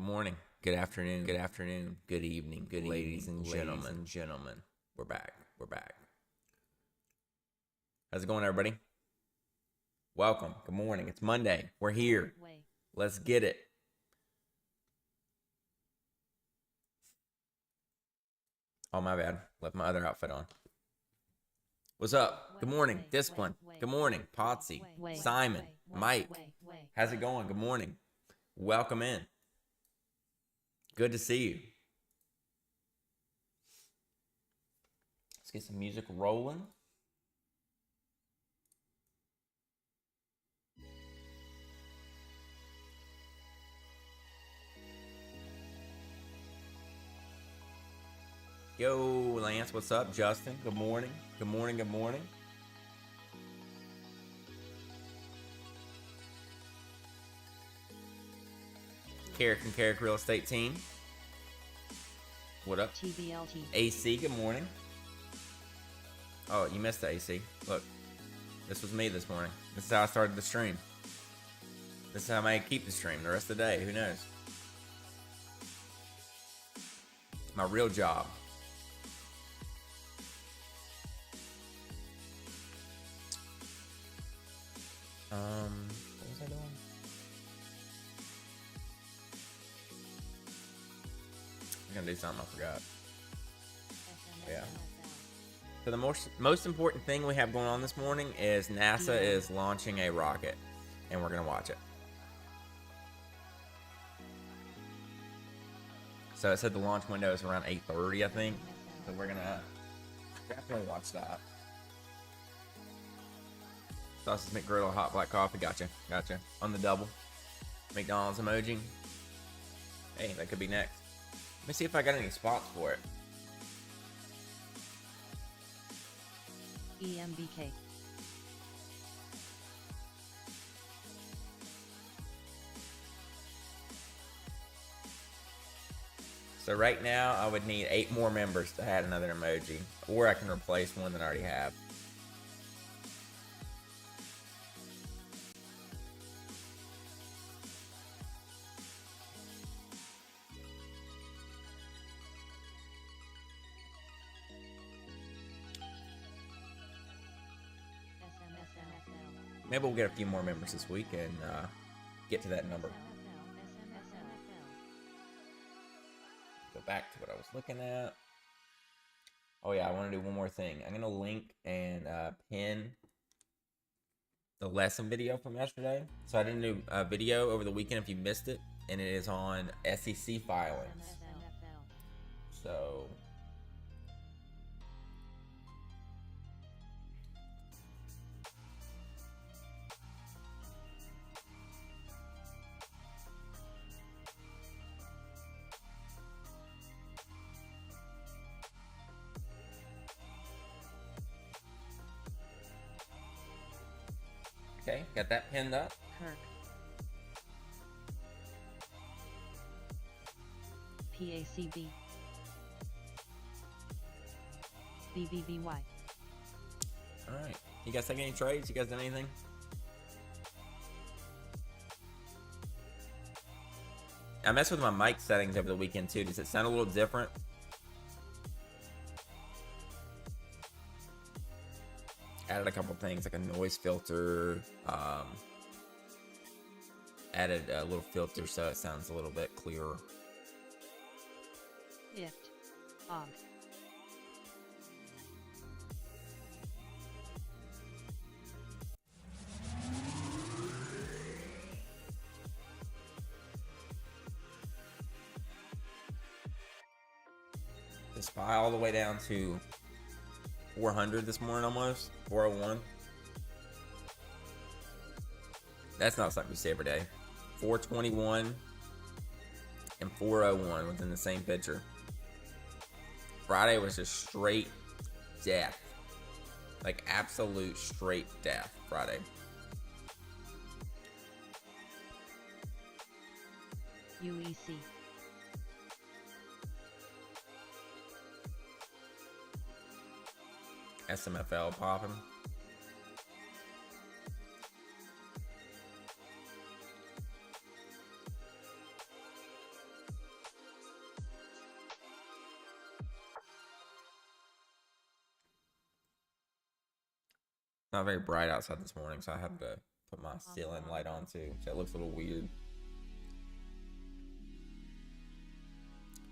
morning, good afternoon, good evening, ladies and gentlemen. We're back. How's it going, everybody? Welcome. Good morning. It's Monday. We're here. Let's get it. Oh, my bad. Left my other outfit on. What's up? Good morning, Discipline. Good morning, Potsy, Simon, Mike. How's it going? Good morning. Welcome in. Good to see you. Let's get some music rolling. Yo, Lance, what's up? Justin, good morning. Good morning. Carrick and Carrick Real Estate Team. What up? TBLT. AC, good morning. Oh, you missed the AC. Look, this was me this morning. This is how I started the stream. This is how I may keep the stream the rest of the day. Who knows? My real job. What was I doing? I'm gonna do something I forgot. Yeah. So the most important thing we have going on this morning is NASA is launching a rocket, and we're gonna watch it. So it said the launch window is around 8:30, I think. So we're gonna definitely watch that. Sausage McGriddle, hot black coffee. Gotcha. On the double. McDonald's emoji. Hey, that could be next. Let me see if I got any spots for it. EMBK. So right now, I would need 8 more members to add another emoji. Or I can replace one that I already have. Maybe we'll get a few more members this week and get to that number. Go back to what I was looking at. Oh yeah, I want to do one more thing. I'm gonna link and pin the lesson video from yesterday. So I did a new video over the weekend if you missed it, and it is on SEC filings. So okay, got that pinned up. Kirk. PACB. BBBY. All right, you guys take any trades? You guys done anything? I messed with my mic settings over the weekend too. Does it sound a little different? Added a couple things like a noise filter. Added a little filter so it sounds a little bit clearer. IFT. OG. The SPY all the way down to 400 this morning almost. 401. That's not something you see every day. 421 and 401 within the same picture. Friday was just straight death. Like absolute straight death Friday. UEC. SMFL popping. not very bright outside this morning, so I have to put my ceiling light on too, so it looks a little weird.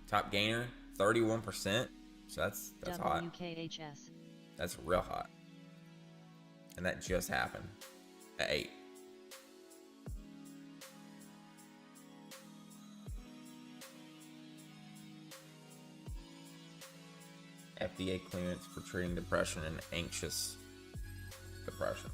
Top gainer, 31%. So that's hot. WKHS. That's real hot. And that just happened at 8. FDA clearance for treating depression and anxious depression.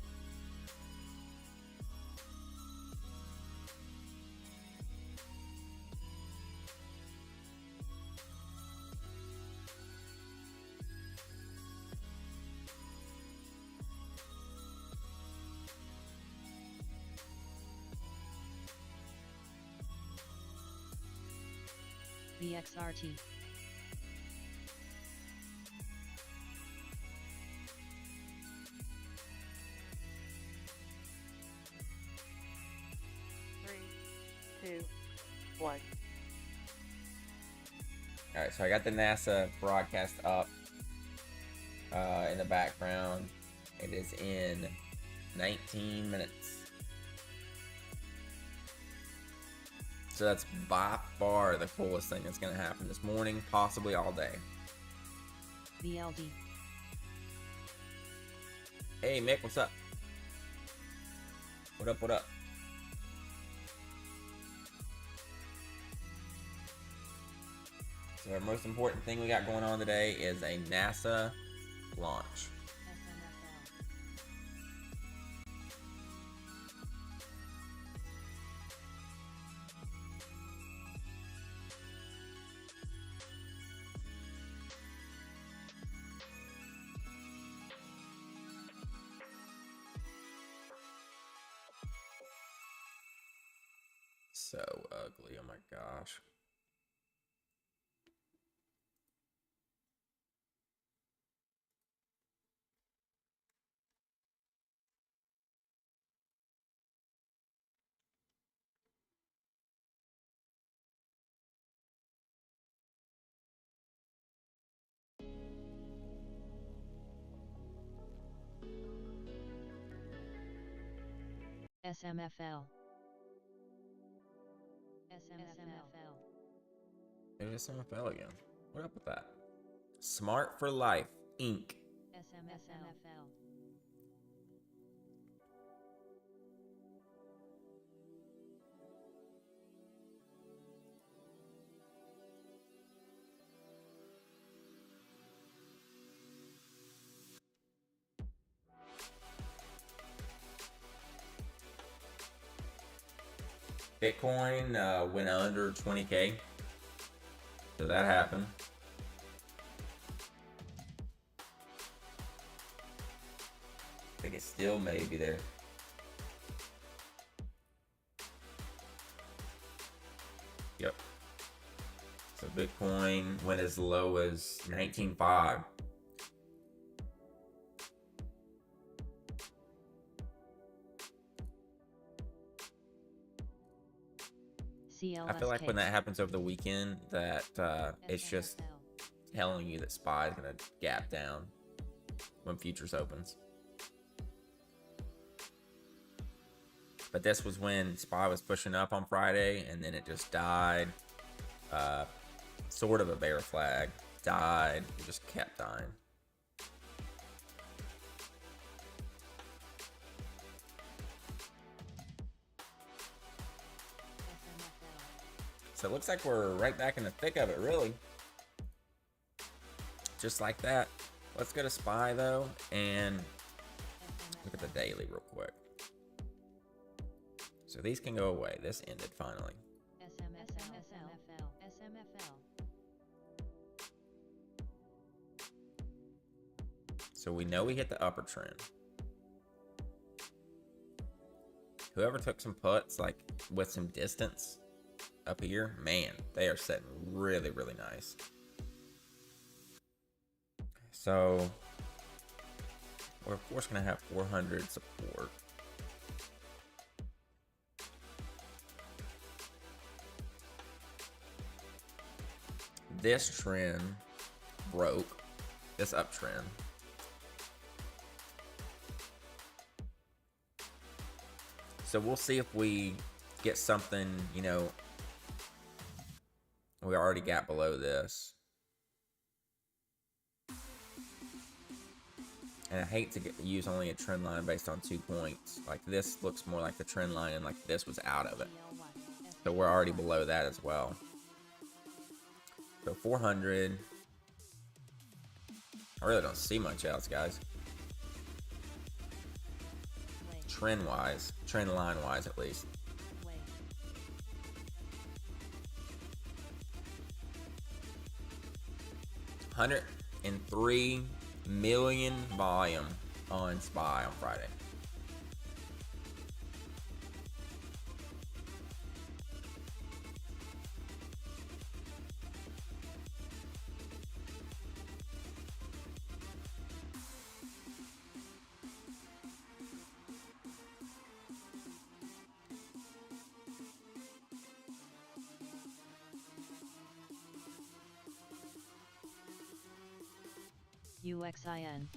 VXRT. Two, one. All right, so I got the NASA broadcast up in the background. It is in 19 minutes. So that's by far the coolest thing that's going to happen this morning, possibly all day. VLD. Hey, Mick, what's up? What up, what up? So our most important thing we got going on today is a NASA launch. So ugly, oh my gosh. SMFL. SMFL. There's SMFL again. What up with that? Smart for Life, Inc. SMFL. Bitcoin went under 20K. So that happened. I think it still may be there. Yep. So Bitcoin went as low as 19.5. I feel like when that happens over the weekend, that it's just telling you that SPY is going to gap down when futures opens. But this was when SPY was pushing up on Friday, and then it just died. Sort of a bear flag. Died. It just kept dying. So it looks like we're right back in the thick of it, really. Just like that. Let's go to SPY, though, and look at the daily real quick. So these can go away. This ended finally. So we know we hit the upper trend. Whoever took some puts, like with some distance up here, man, they are setting really, really nice. So we're of course gonna have 400 support. This trend broke, this uptrend. So we'll see if we get something, you know, we already got below this. And I hate to use only a trend line based on 2 points. Like this looks more like the trend line, and like this was out of it. So we're already below that as well. So 400. I really don't see much else, guys. Trend wise, trend line wise at least. 103 million volume on SPY on Friday. UXIN.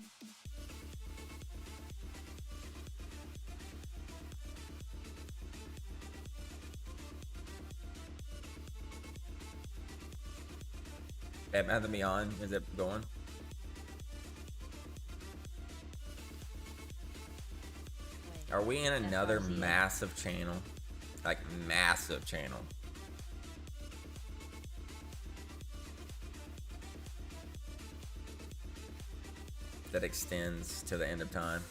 Anthony on, is it going? Are we in another massive channel? Like massive channel. That extends to the end of time.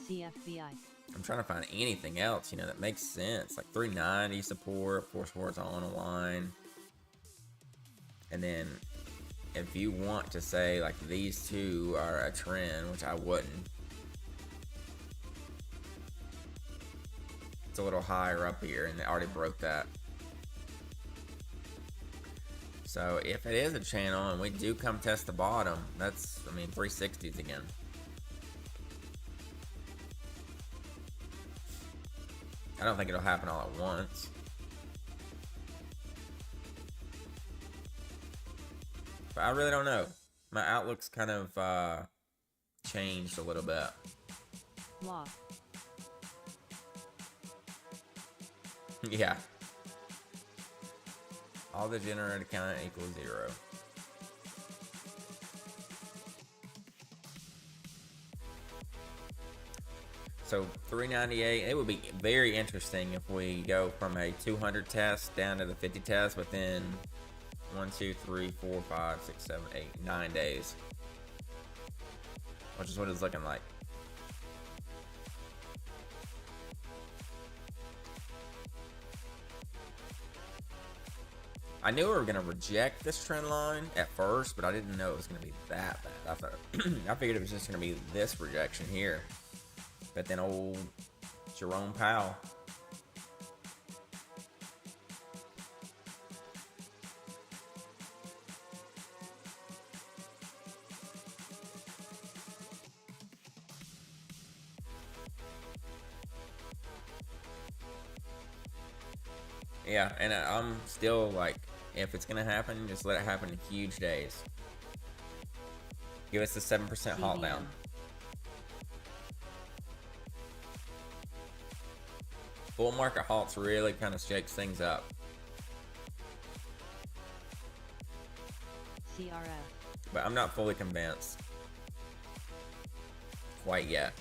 CFBI. I'm trying to find anything else, you know, that makes sense. Like 390 support, of course, horizontal line. And then if you want to say like these two are a trend, which I wouldn't. It's a little higher up here and they already broke that. So if it is a channel and we do come test the bottom, that's, I mean, 360s again. I don't think it'll happen all at once. But I really don't know. My outlook's kind of changed a little bit. Law. Yeah. All the generated count equals 0. So 398, it would be very interesting if we go from a 200 test down to the 50 test within 1, 2, 3, 4, 5, 6, 7, 8, 9 days. Which is what it's looking like. I knew we were gonna reject this trend line at first, but I didn't know it was gonna be that bad. I thought I figured it was just gonna be this rejection here. But then old Jerome Powell. Yeah, and I'm still like, if it's gonna happen, just let it happen in huge days. Give us the 7% halt down. Bull market halts really kind of shakes things up. CRF. But I'm not fully convinced quite yet.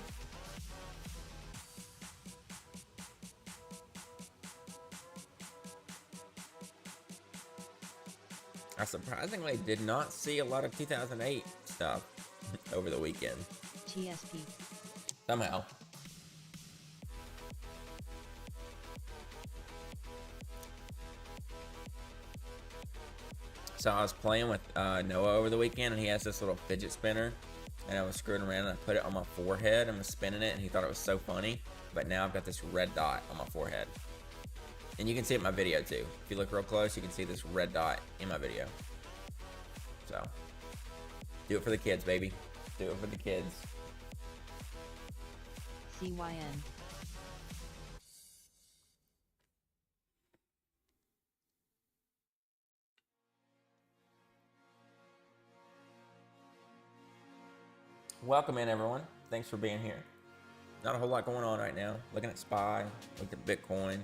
I surprisingly did not see a lot of 2008 stuff over the weekend. TSP. Somehow. So I was playing with Noah over the weekend, and he has this little fidget spinner, and I was screwing around, and I put it on my forehead and was spinning it, and he thought it was so funny. But now I've got this red dot on my forehead, and you can see it in my video too. If you look real close, you can see this red dot in my video. So do it for the kids, baby. Do it for the kids. CYN. welcome in everyone. Thanks for being here. Not a whole lot going on right now. Looking at SPY, looking at Bitcoin.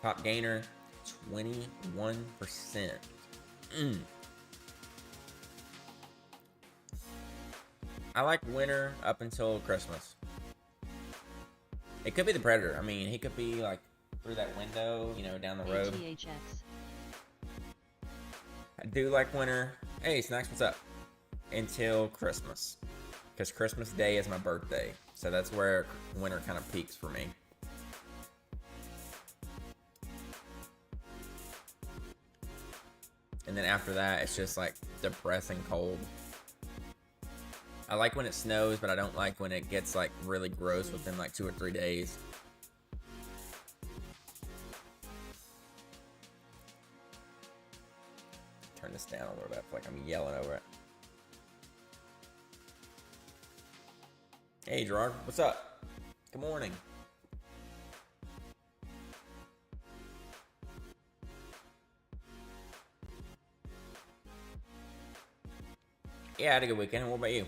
Top gainer, 21%. I like winter up until Christmas. It could be the Predator. I mean, he could be like through that window, you know, down the road. ATHX. I do like winter. Hey, Snacks, what's up? Until Christmas. Because Christmas Day is my birthday. So that's where winter kind of peaks for me. And then after that, it's just like depressing cold. I like when it snows, but I don't like when it gets like really gross within like 2 or 3 days. Turn this down a little bit. I feel like I'm yelling over it. Hey Gerard, what's up? Good morning. Yeah, I had a good weekend. What about you?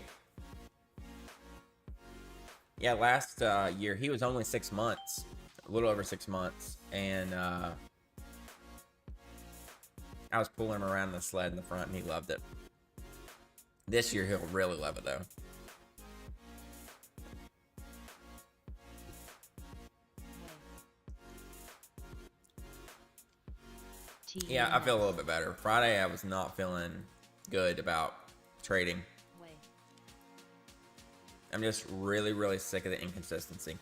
Yeah, last year he was only 6 months, a little over 6 months, and I was pulling him around in the sled in the front, and he loved it. This year he'll really love it though. Yeah, I feel a little bit better. Friday I was not feeling good about trading. I'm just really, really sick of the inconsistency.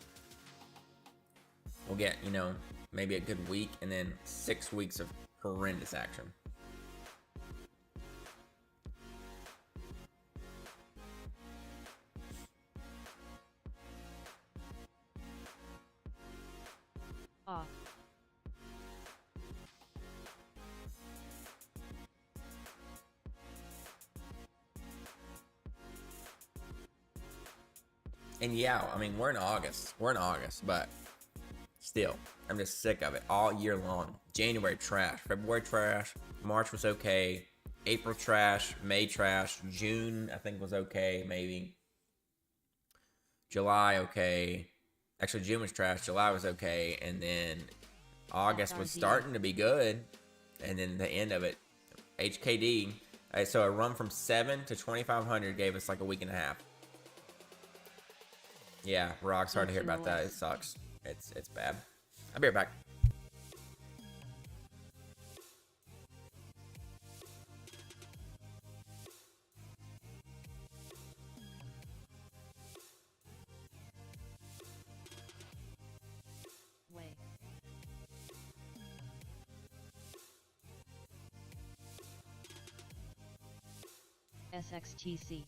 We'll get, you know, maybe a good week and then 6 weeks of horrendous action. Off. And yeah, I mean, we're in August. But still, I'm just sick of it all year long. January trash, February trash, March was okay, April trash, May trash, June I think was okay, maybe. July okay. Actually, June was trash, July was okay, and then August was starting to be good, and then the end of it, HKD. So a run from 7 to 2,500 gave us like a week and a half. Yeah, Rock, sorry to hear about that. It sucks. It's bad. I'll be right back. Way. SXTC.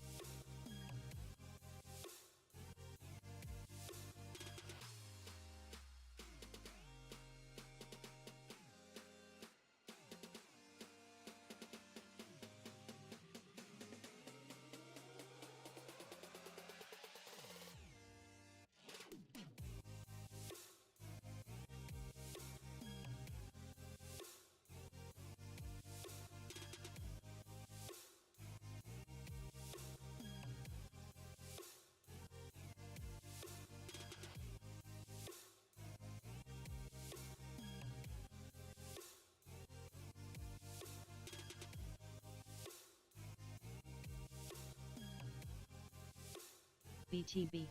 BTB.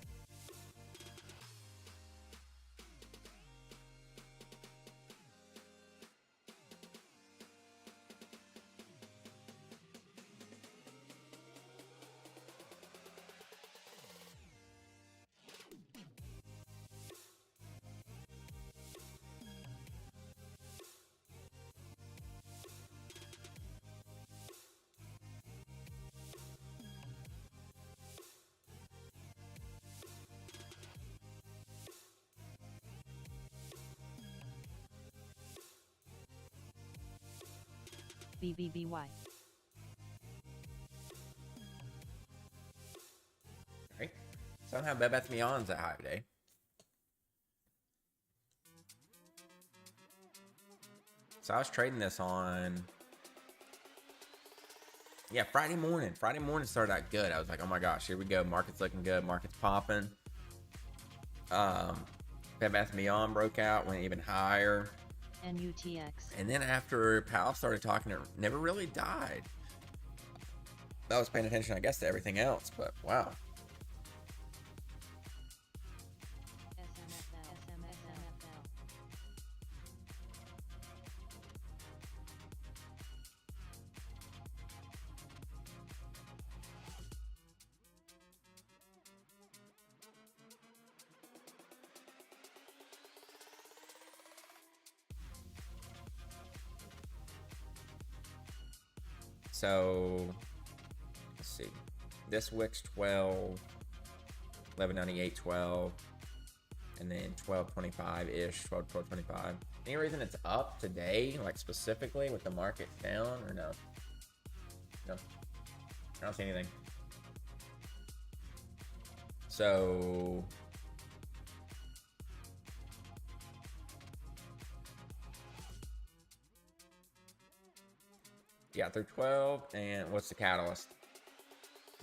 BBBY. Right? Somehow Bed Bath & Beyond's at high today. So I was trading this on Yeah, Friday morning. Friday morning started out good. I was like, oh my gosh, here we go. Market's looking good. Market's popping. Bed Bath & Beyond broke out, went even higher. NUTX. And then after Powell started talking, it never really died. I was paying attention, I guess, to everything else, but wow. So, let's see. This wick's 12, 1198.12, and then 1225-ish, 1225. Any reason it's up today, like specifically with the market down, or no? No. I don't see anything. So, yeah, through 12, and what's the catalyst?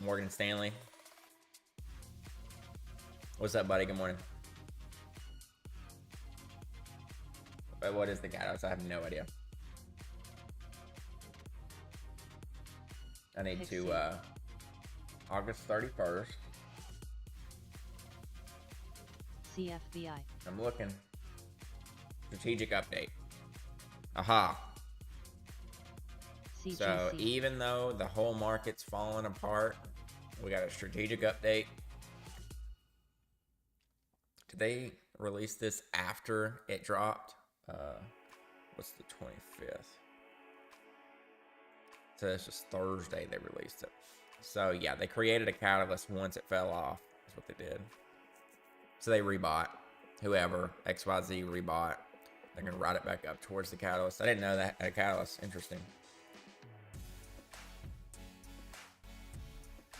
Morgan Stanley. What's up, buddy? Good morning. But what is the catalyst? I have no idea. I need to, August 31st. CFBI. I'm looking. Strategic update. Aha. CGC. So even though the whole market's falling apart, we got a strategic update. Did they release this after it dropped? What's the 25th? So this was Thursday they released it. So yeah, they created a catalyst once it fell off. That's what they did. So they rebought. Whoever, XYZ rebought. They're going to ride it back up towards the catalyst. I didn't know that had a catalyst. Interesting.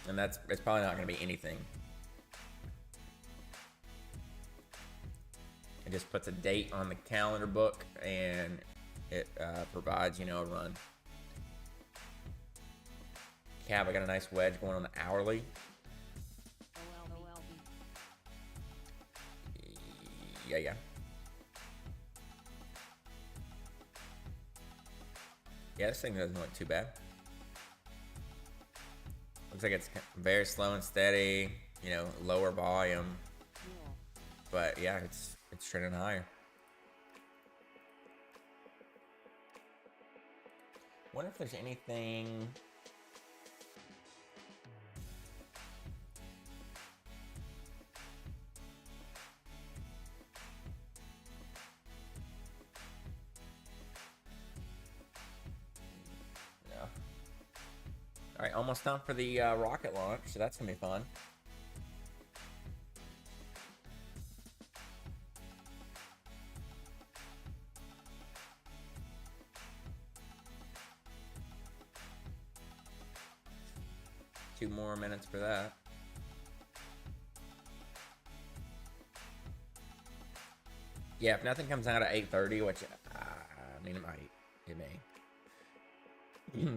And it's probably not going to be anything. It just puts a date on the calendar book and it provides, a run. Cab, I got a nice wedge going on the hourly. Yeah. Yeah, this thing doesn't look too bad. Looks like it's very slow and steady, lower volume. But yeah, it's trending higher. Wonder if there's anything. No. All right, almost time for the rocket launch, so that's gonna be fun. Two more minutes for that. Yeah, if nothing comes out at 8:30, which it might, it may.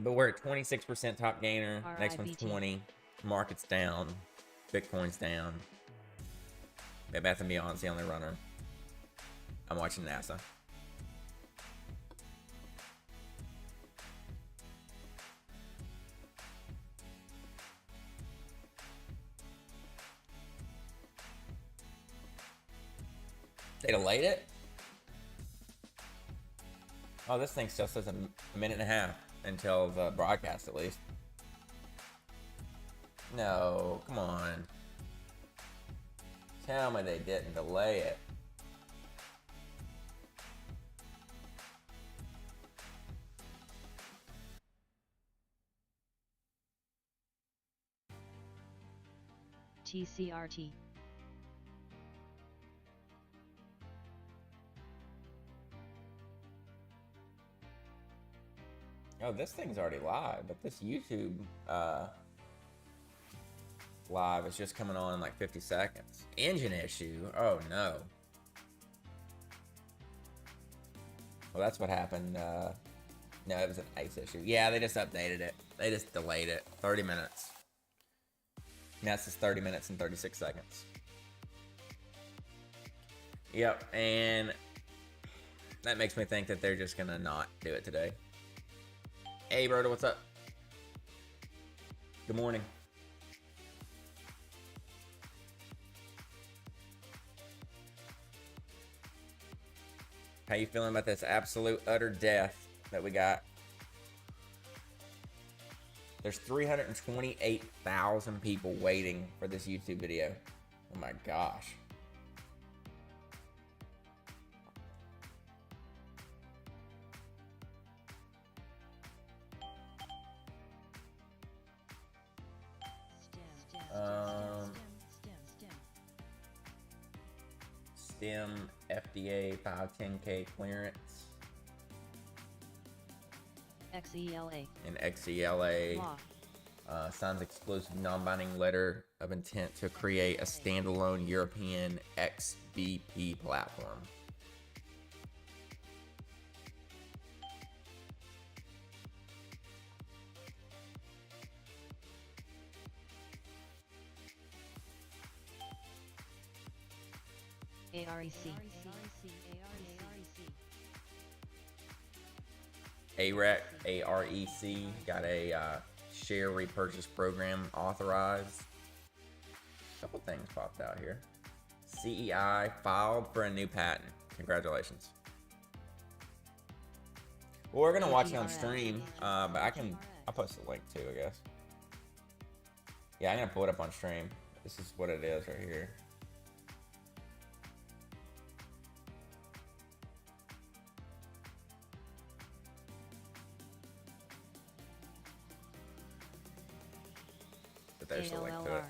But we're at 26% top gainer. Next one's 20. Market's down. Bitcoin's down. Bed Bath & Beyond's the only runner. I'm watching NASA. They delayed it? Oh, this thing still says a minute and a half until the broadcast, at least. No, come on. Tell me they didn't delay it. TCRT. Oh, this thing's already live, but this YouTube live is just coming on in like 50 seconds. Engine issue? Oh no. Well, that's what happened. No, it was an ice issue. Yeah, they just updated it. They just delayed it 30 minutes. Now it's just 30 minutes and 36 seconds. Yep, and that makes me think that they're just gonna not do it today. Hey, Broda, what's up? Good morning. How you feeling about this absolute utter death that we got? There's 328,000 people waiting for this YouTube video. Oh my gosh. STEM FDA 510K clearance. XELA. And XELA signs exclusive non-binding letter of intent to create a standalone European XBP platform. AREC. AREC, AREC, got a share repurchase program authorized. A couple things popped out here. CEI filed for a new patent. Congratulations. Well, we're gonna watch it on stream, but I'll post the link too, I guess. Yeah, I'm gonna pull it up on stream. This is what it is right here. There's the link to it.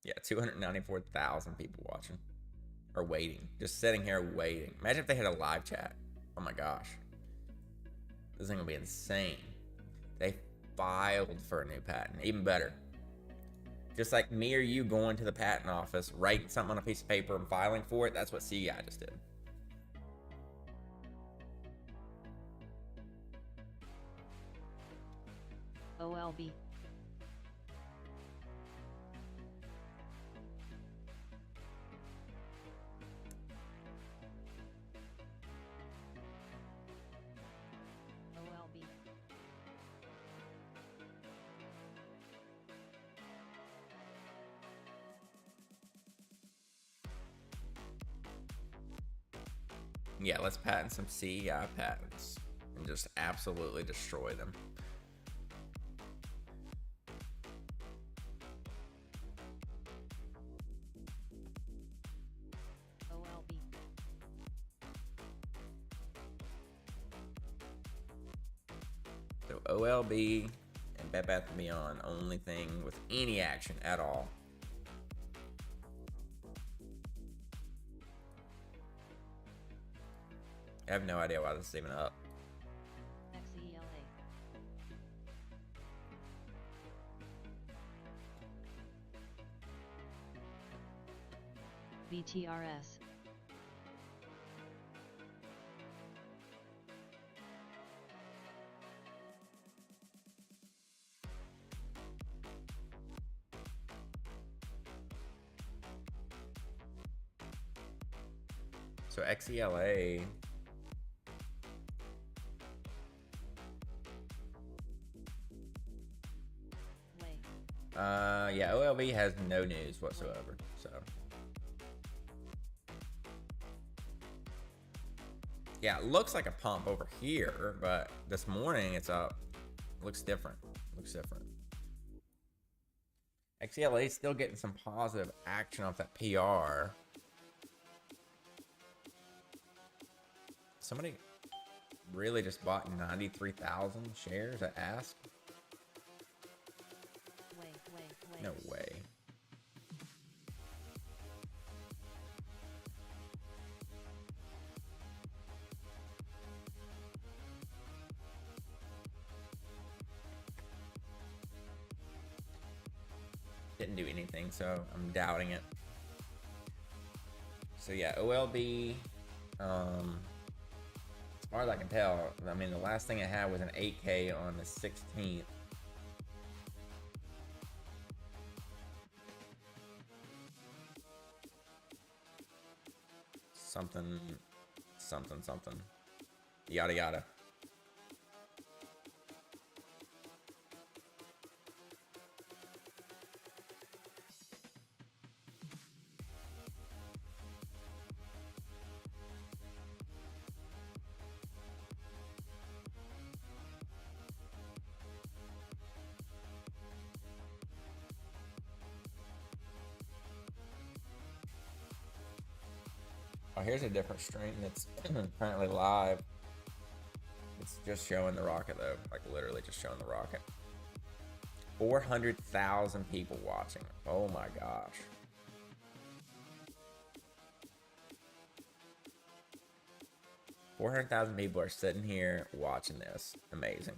Yeah, 294,000 people watching. Or waiting. Just sitting here waiting. Imagine if they had a live chat. Oh my gosh. This thing would be insane. They filed for a new patent. Even better. Just like me or you going to the patent office, writing something on a piece of paper and filing for it, that's what CEI just did. OLB. Yeah, let's patent some CEI patents and just absolutely destroy them. OLB. So OLB and Bed Bath & Beyond, only thing with any action at all. I have no idea why this is even up. XELA. BTRS. So XELA. Yeah, OLB has no news whatsoever, so. Yeah, it looks like a pump over here, but this morning it's up. Looks different. Looks different. XELA is still getting some positive action off that PR. Somebody really just bought 93,000 shares at Ask? No way. Didn't do anything, so I'm doubting it. So yeah, OLB, As far as I can tell, I mean, the last thing I had was an 8K on the 16th. Something, something, something. Yada, yada. Oh, here's a different stream that's currently live. It's just showing the rocket though, like literally just showing the rocket. 400,000 people watching. Oh my gosh. $400,000 people are sitting here watching this. Amazing.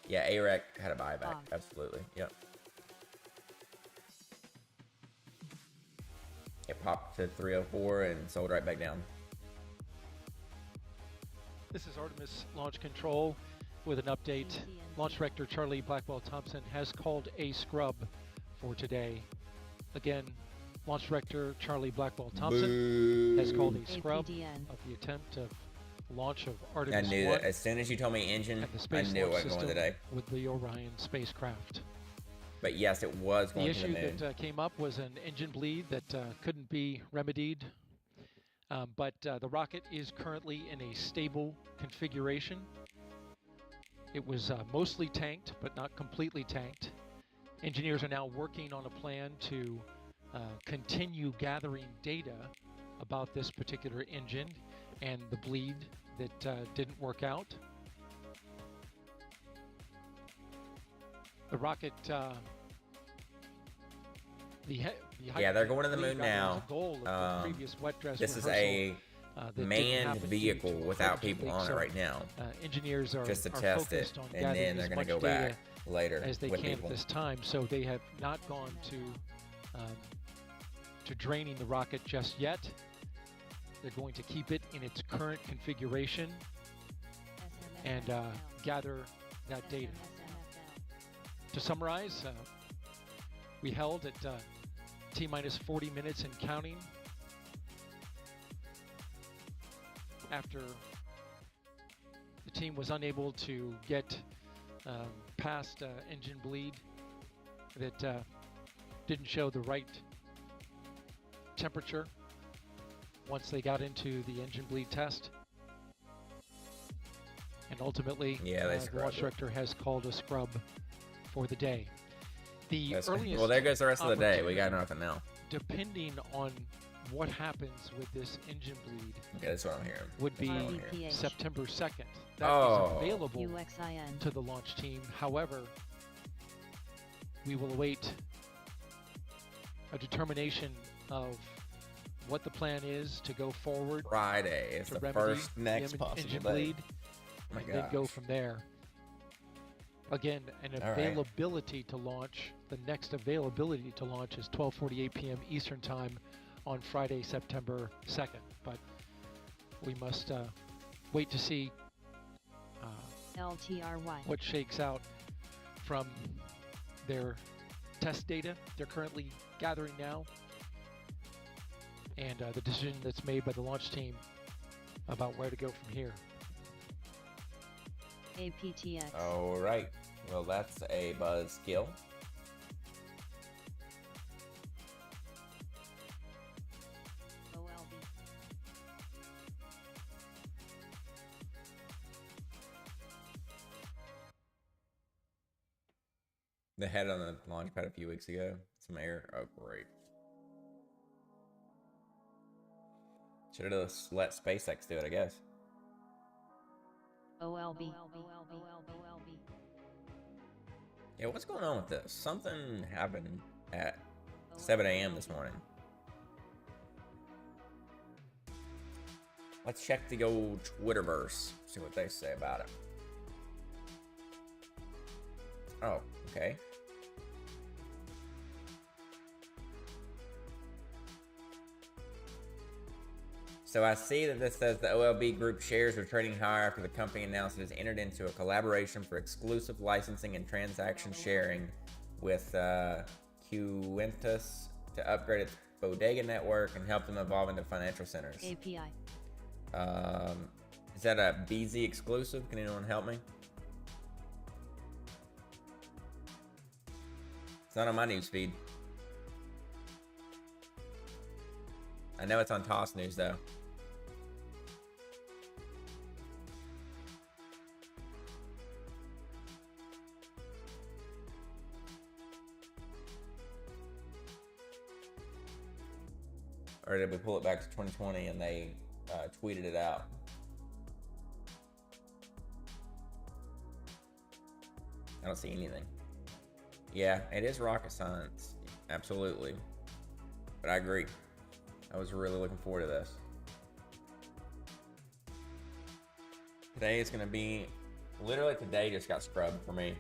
Yeah, AREC had a buyback. Absolutely. Yep. It popped to 304 and sold right back down. This is Artemis Launch Control with an update. Launch Director Charlie Blackwell Thompson has called a scrub for today. Again, Launch Director Charlie Blackwell Thompson has called a scrub of the attempt of launch of Artemis I knew 1 that. As soon as you told me engine, at the I space knew it launch wasn't going system today. with the Orion spacecraft. But yes, it was The going to the issue moon. that came up was an engine bleed that couldn't be remedied, but the rocket is currently in a stable configuration. It was mostly tanked, but not completely tanked. Engineers are now working on a plan to continue gathering data about this particular engine and the bleed that didn't work out. The rocket, Yeah, they're going to the moon bleed, rather, was now. a goal of the previous wet dress This is rehearsal, a that didn't manned happen due vehicle to without engine people leak. on it So, right now, engineers are just to are test it, focused on and gathering then they're as going to much go data back later as they with can people. at this time. So they have not gone to draining the rocket just yet. They're going to keep it in its current configuration and gather that data. To summarize, we held at T-minus 40 minutes and counting after the team was unable to get past engine bleed that didn't show the right temperature once they got into the engine bleed test. And ultimately, Yeah, they the scrubbed launch it. director has called a scrub for the day. The That's- earliest well, there goes the rest of the day. We got opportunity, nothing now. depending on what happens with this engine bleed, Okay, that's what I'm hearing. would be That's what I'm hearing. PH. September 2nd. That is Oh. available UXIN. to the launch team. However, we will await a determination of what the plan is to go forward Friday is to the remedy first the next possible engine day. bleed, Oh my and then go gosh. from there. Again, an All right. availability to launch, the next availability to launch is 12:48 p.m. Eastern Time on Friday, September 2nd. But we must wait to see LTRY. what shakes out from their test data they're currently gathering now, and the decision that's made by the launch team about where to go from here. APTX. All right. Well, that's a buzzkill. OLB. They had it on the launch pad a few weeks ago. Some air. Oh, great. Should have just let SpaceX do it, I guess. OLB. Yeah, what's going on with this? Something happened at 7 a.m. this morning. Let's check the old Twitterverse, see what they say about it. Oh, okay. So I see that this says the OLB Group shares are trading higher after the company announced it has entered into a collaboration for exclusive licensing and transaction sharing with Qentus to upgrade its bodega network and help them evolve into financial centers. API. Is that a BZ exclusive? Can anyone help me? It's not on my news feed. I know it's on Toss News though. Or did we pull it back to 2020 and they tweeted it out? I don't see anything. Yeah, it is rocket science. Absolutely. But I agree. I was really looking forward to this. Today is going to be... Literally today just got scrubbed for me.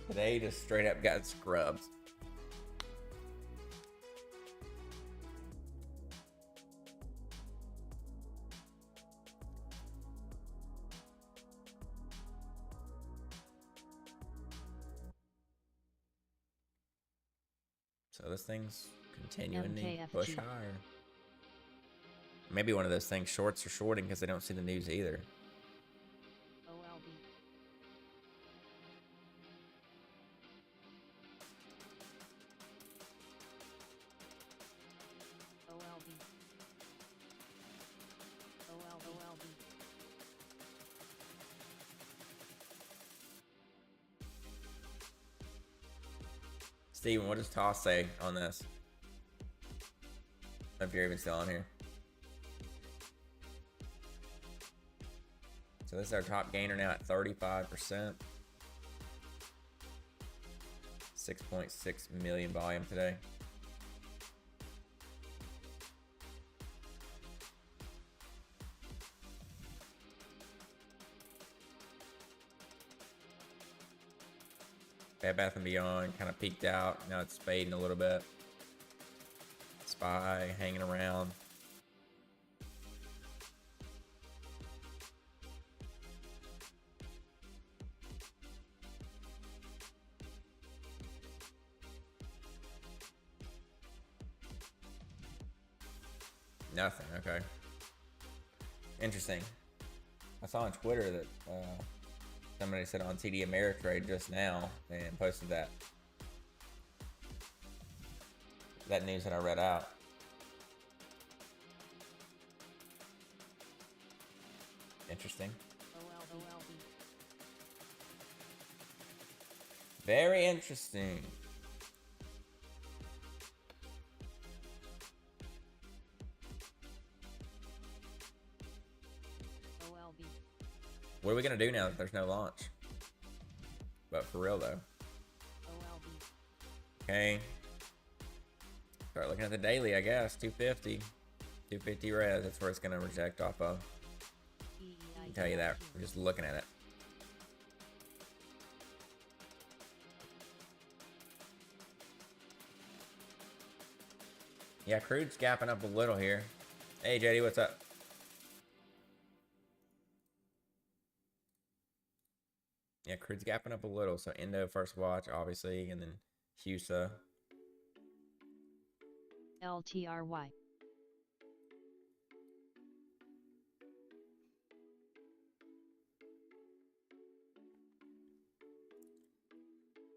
Today just straight up got scrubbed. So this thing's continuing to push higher. Maybe one of those things shorts are shorting because they don't see the news either. OLB. OLB. OLB. Steven, what does Toss say on this? If you're even still on here. So this is our top gainer now at 35%. 6.6 million volume today. Bed Bath & Beyond kind of peaked out. Now it's fading a little bit. Spy hanging around. Nothing, okay. Interesting. I saw on Twitter that somebody said on TD Ameritrade just now and posted that news that I read out. Interesting. Very interesting. What are we gonna do now that there's no launch? But for real though. Okay. Start looking at the daily, I guess. 250. 250 res. That's where it's gonna reject off of. I can tell you that. We're just looking at it. Yeah, crude's gapping up a little here. Hey JD, what's up? Yeah, crude's gapping up a little. So Indo first watch, obviously, and then Husa. LTRY.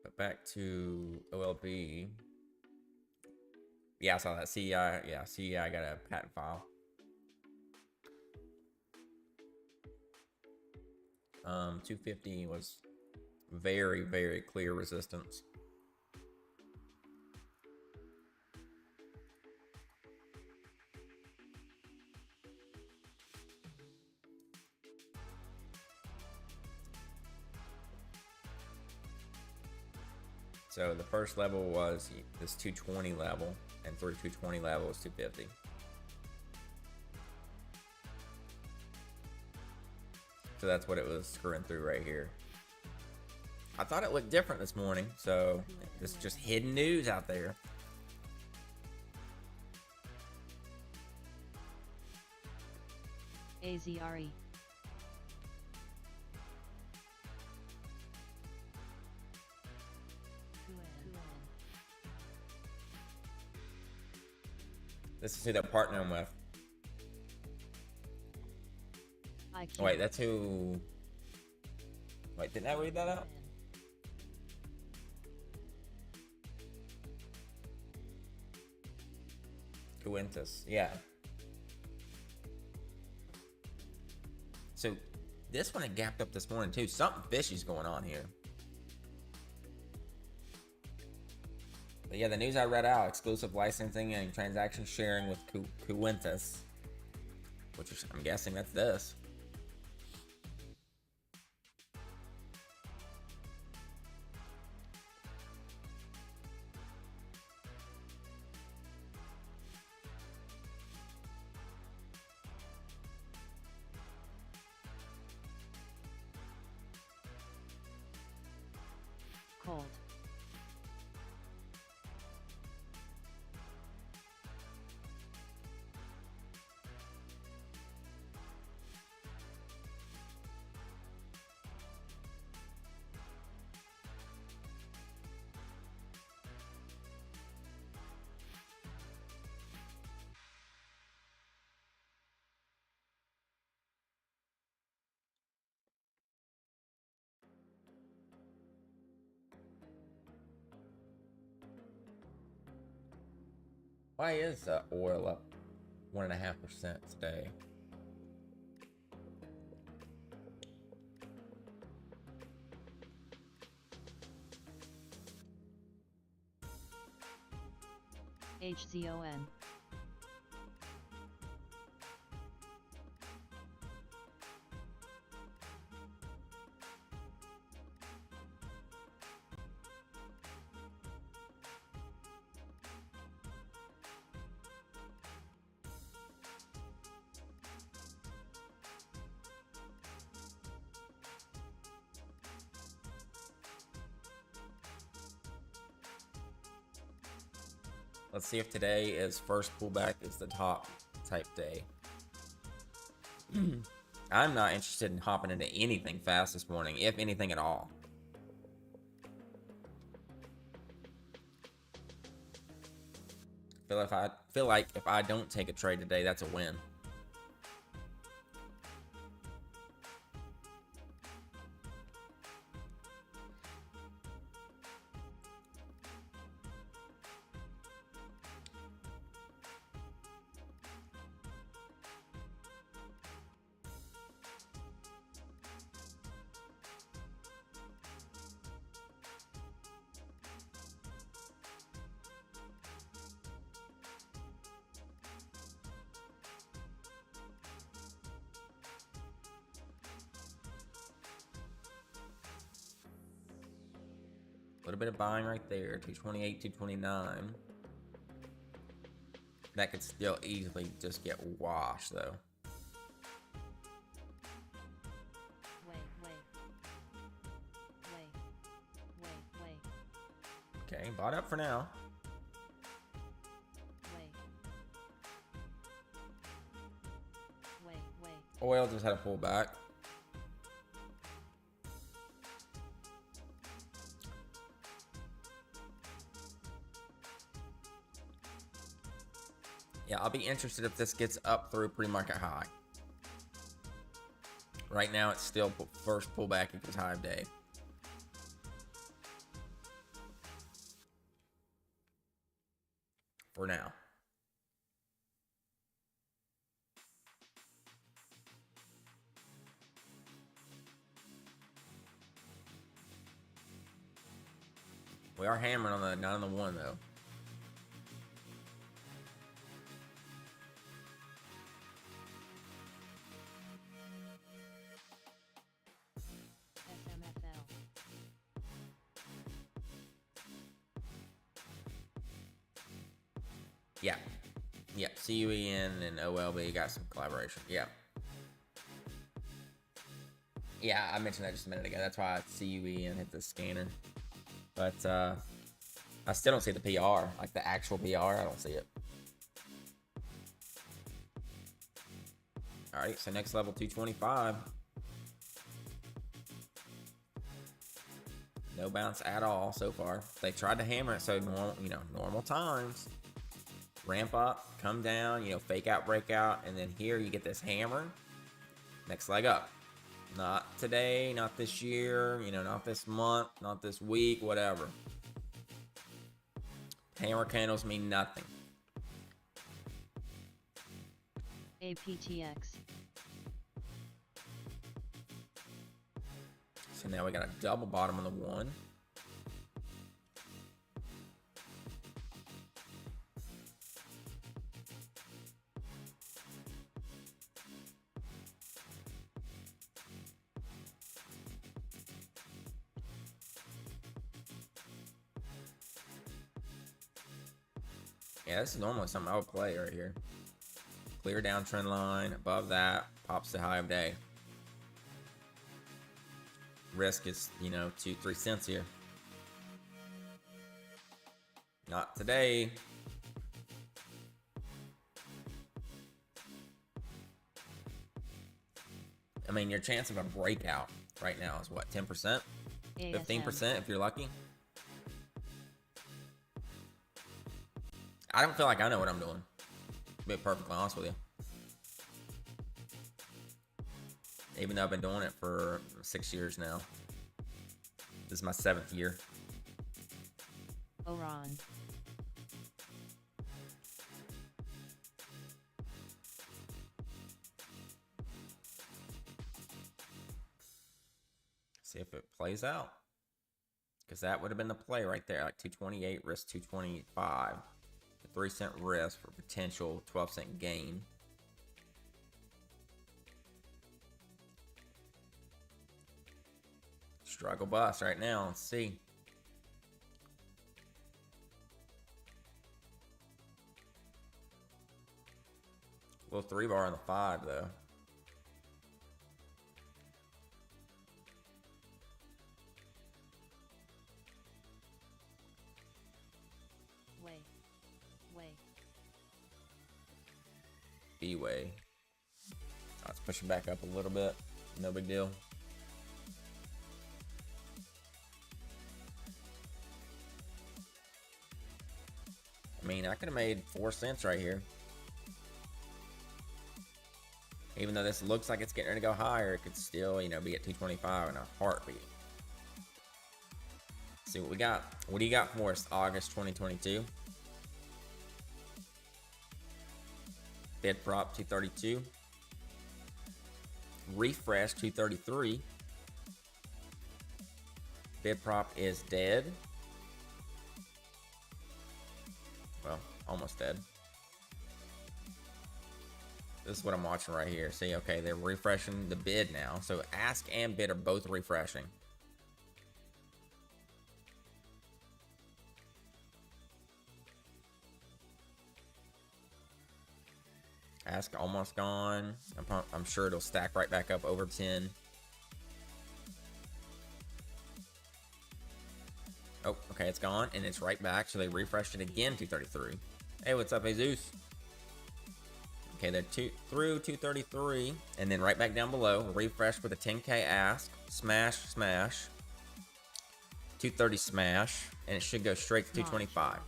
But back to OLB. Yeah, I saw that. CEI. Yeah, CEI got a patent file. 250 was very, very clear resistance. So the first level was this 220 level, and through 220 level was 250. So that's what it was screwing through right here. I thought it looked different this morning, so it's just hidden news out there. AZRE. This is who they're partnering with. Oh, wait, that's who... Wait, didn't I read that out? Quintus, yeah. So, this one had gapped up this morning, too. Something fishy's going on here. But yeah, the news I read out, exclusive licensing and transaction sharing with Quintus. Which is, I'm guessing that's this. Cold. Why is oil up 1.5% today? HZON. Let's see if today is first pullback is the top type day. I'm not interested in hopping into anything fast this morning, if anything at all. Feel like if I don't take a trade today, that's a win. A little bit of buying right there, 228, 229. That could still easily just get washed though. Okay, bought up for now. Oil just had a pullback. Yeah, I'll be interested if this gets up through pre-market high. Right now, it's still first pullback equals high of day. For now. We are hammering on the 9 on the 1 though. Yeah. Yeah. CUEN and OLB got some collaboration. Yeah. Yeah, I mentioned that just a minute ago. That's why I CUE and hit the scanner. But I still don't see the PR, like the actual PR. I don't see it. All right, so next level 225. No bounce at all so far. They tried to hammer it, so normal, normal times. Ramp up, come down, fake out, break out, and then here you get this hammer. Next leg up. Not today, not this year, not this month, not this week, whatever. Hammer candles mean nothing. APTX. So now we got a double bottom on the 1. Yeah, this is normally something I would play right here. Clear down trend line, above that, pops the high of day. Risk is, 2-3 cents here. Not today. I mean, your chance of a breakout right now is what, 10%? 15% if you're lucky? I don't feel like I know what I'm doing, to be perfectly honest with you. Even though I've been doing it for 6 years now. This is my 7th year. Oran. See if it plays out. Because that would have been the play right there. Like 228, risk 225. A 3-cent risk for potential 12-cent gain. Struggle bust right now. Let's see. Little 3-bar on the 5 though. B-way. Let's push it back up a little bit. No big deal. I mean, I could have made 4 cents right here. Even though this looks like it's getting ready to go higher, it could still, be at 225 in a heartbeat. Let's see what we got. What do you got for us, August 2022? Bid prop 232. Refresh 233. Bid prop is dead. Well, almost dead. This is what I'm watching right here. See, okay, they're refreshing the bid now. So ask and bid are both refreshing. Ask almost gone. I'm sure it'll stack right back up over 10. Oh, okay, it's gone, and it's right back. So they refreshed it again, 233. Hey, what's up, Jesus? Okay, they're through 233, and then right back down below, refresh with a 10K ask, smash, smash, 230 smash, and it should go straight to 225.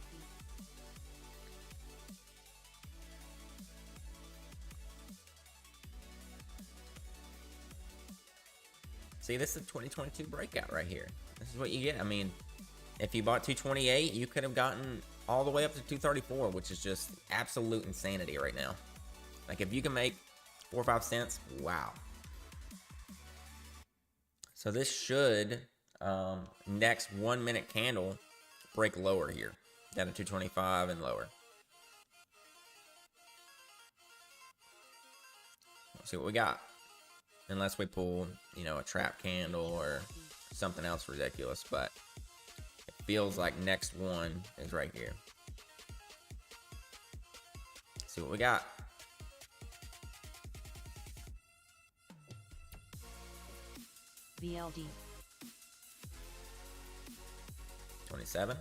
See, this is a 2022 breakout right here. This is what you get. I mean, if you bought 228, you could have gotten all the way up to 234, which is just absolute insanity right now. Like, if you can make 4 or 5 cents, wow. So this should, next 1 minute candle, break lower here, down to 225 and lower. Let's see what we got. Unless we pull, a trap candle or something else ridiculous, but it feels like next one is right here. Let's see what we got. VLD. 27.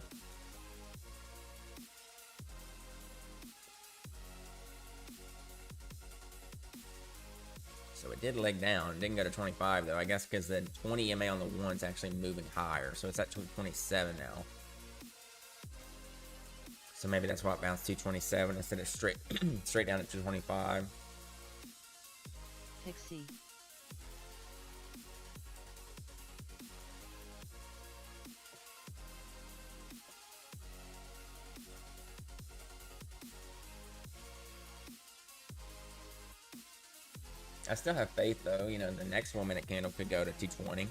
So it did leg down. It didn't go to 25 though. I guess because the 20 MA on the one's actually moving higher. So it's at 27 now. So maybe that's why it bounced to 27 instead of straight straight down at 225. Pixie. I still have faith though. You know, the next 1 minute candle could go to 220.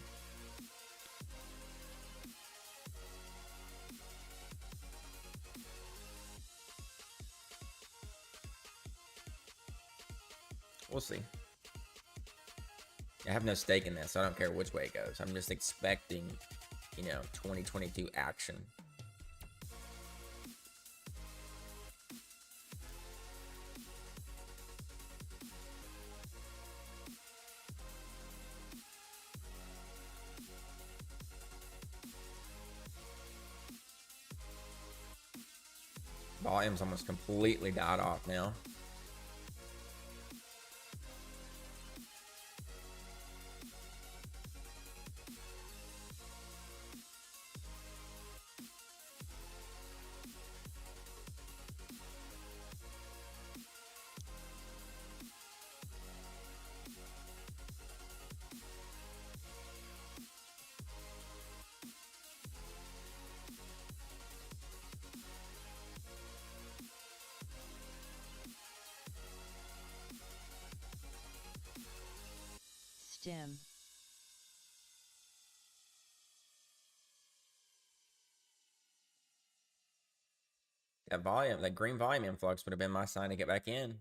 We'll see. I have no stake in this, so I don't care which way it goes. I'm just expecting, you know, 2022 action. Volume's almost completely died off now. Stim. That volume, that green volume influx would have been my sign to get back in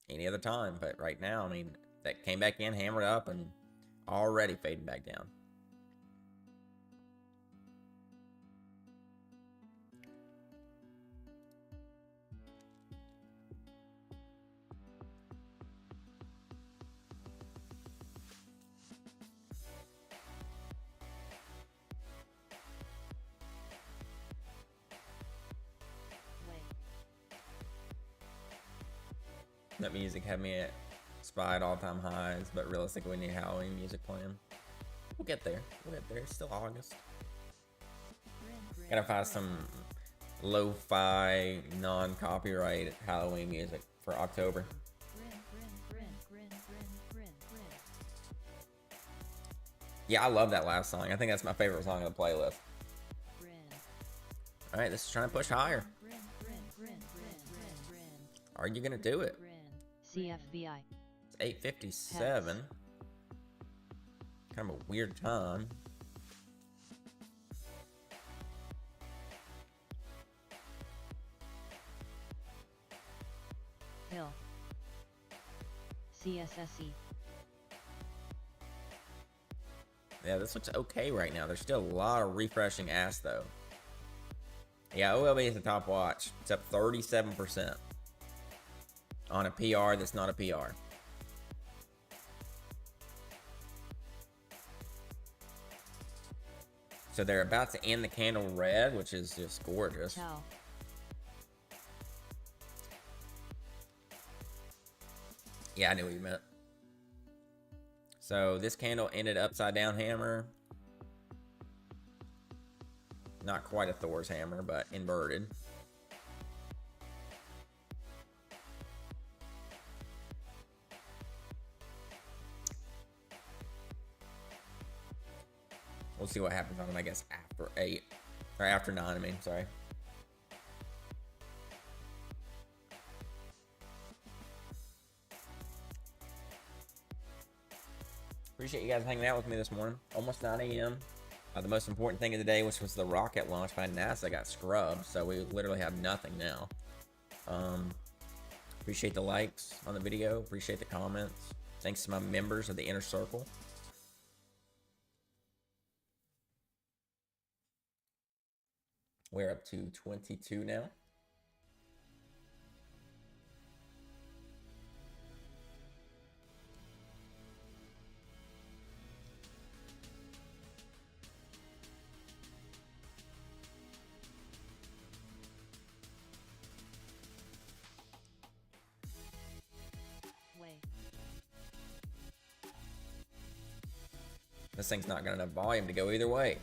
any other time. But right now, I mean, that came back in, hammered up, and already fading back down. That music had me at spy at all-time highs, but realistically, we need Halloween music playing. We'll get there. We'll get there. It's still August. Gotta find some lo-fi, non-copyright Halloween music for October. Yeah, I love that last song. I think that's my favorite song on the playlist. All right, this is trying to push higher. Are you gonna do it? CFVI. It's 8:57. Kind of a weird time. Hill. CSSE. Yeah, this looks okay right now. There's still a lot of refreshing ass though. Yeah, OLB is the top watch. It's up 37% on a PR that's not a PR. So they're about to end the candle red, which is just gorgeous. Tau. Yeah, I knew what you meant. So this candle ended upside down hammer. Not quite a Thor's hammer, but inverted. We'll see what happens on them, I guess, after 8. Or after 9, I mean, sorry. Appreciate you guys hanging out with me this morning. Almost 9 a.m. The most important thing of the day, which was the rocket launch by NASA, got scrubbed. So we literally have nothing now. Appreciate the likes on the video. Appreciate the comments. Thanks to my members of the inner circle. We're up to 22 now. This thing's not got enough volume to go either way.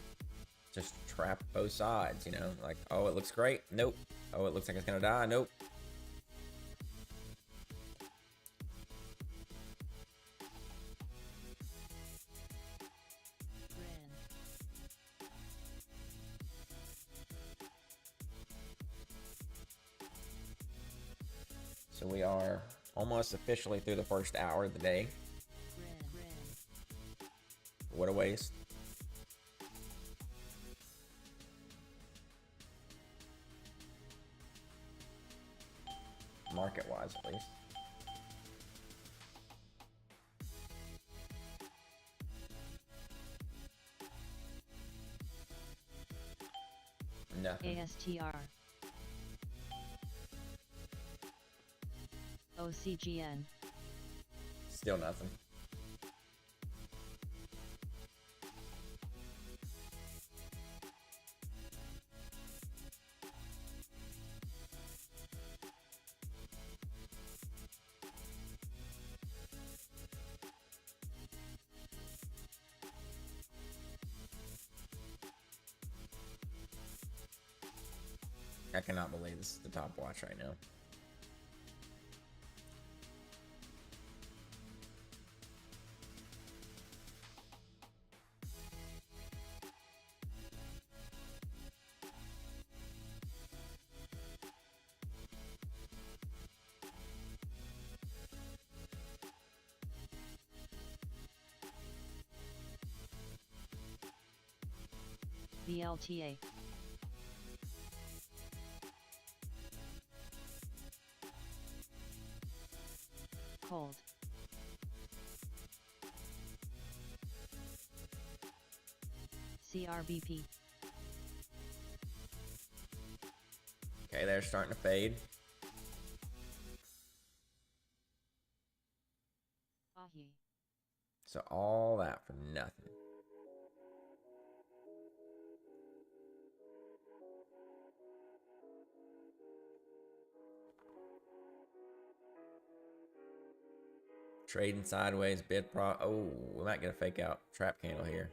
Just trap both sides, you know? Like, oh, it looks great. Nope. Oh, it looks like it's gonna die. Nope. So we are almost officially through the first hour of the day. What a waste. Market-wise, at least. Nothing. ASTR. OCGN. Still nothing. I cannot believe this is the top watch right now. VLTA. Cold. CRBP. Okay, they're starting to fade. Ahi. So all that for nothing. Trading sideways, bid pro. Oh, we might get a fake out trap candle here.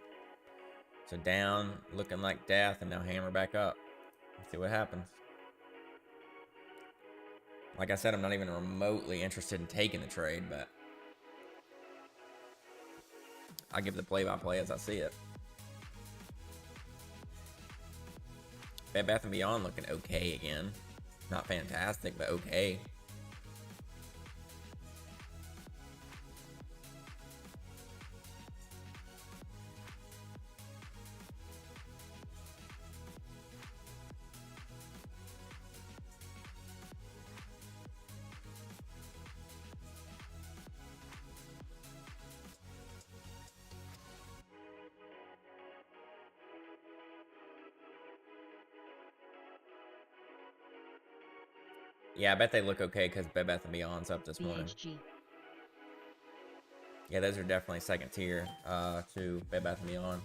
So down, looking like death, and now hammer back up. Let's see what happens. Like I said, I'm not even remotely interested in taking the trade, but I'll give the play-by-play as I see it. Bed Bath & Beyond looking okay again. Not fantastic, but okay. Yeah, I bet they look okay because Bed Bath & Beyond's up this morning. BHG. Yeah, those are definitely second tier to Bed Bath & Beyond.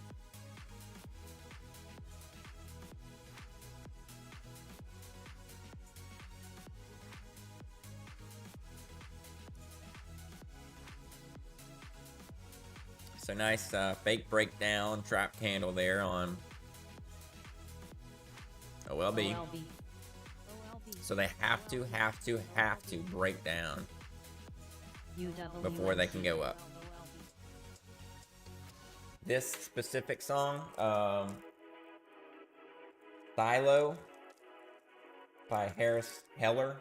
So nice fake breakdown trap candle there on OLB. OLB. So they have to break down before they can go up. This specific song, Silo by Harris Heller.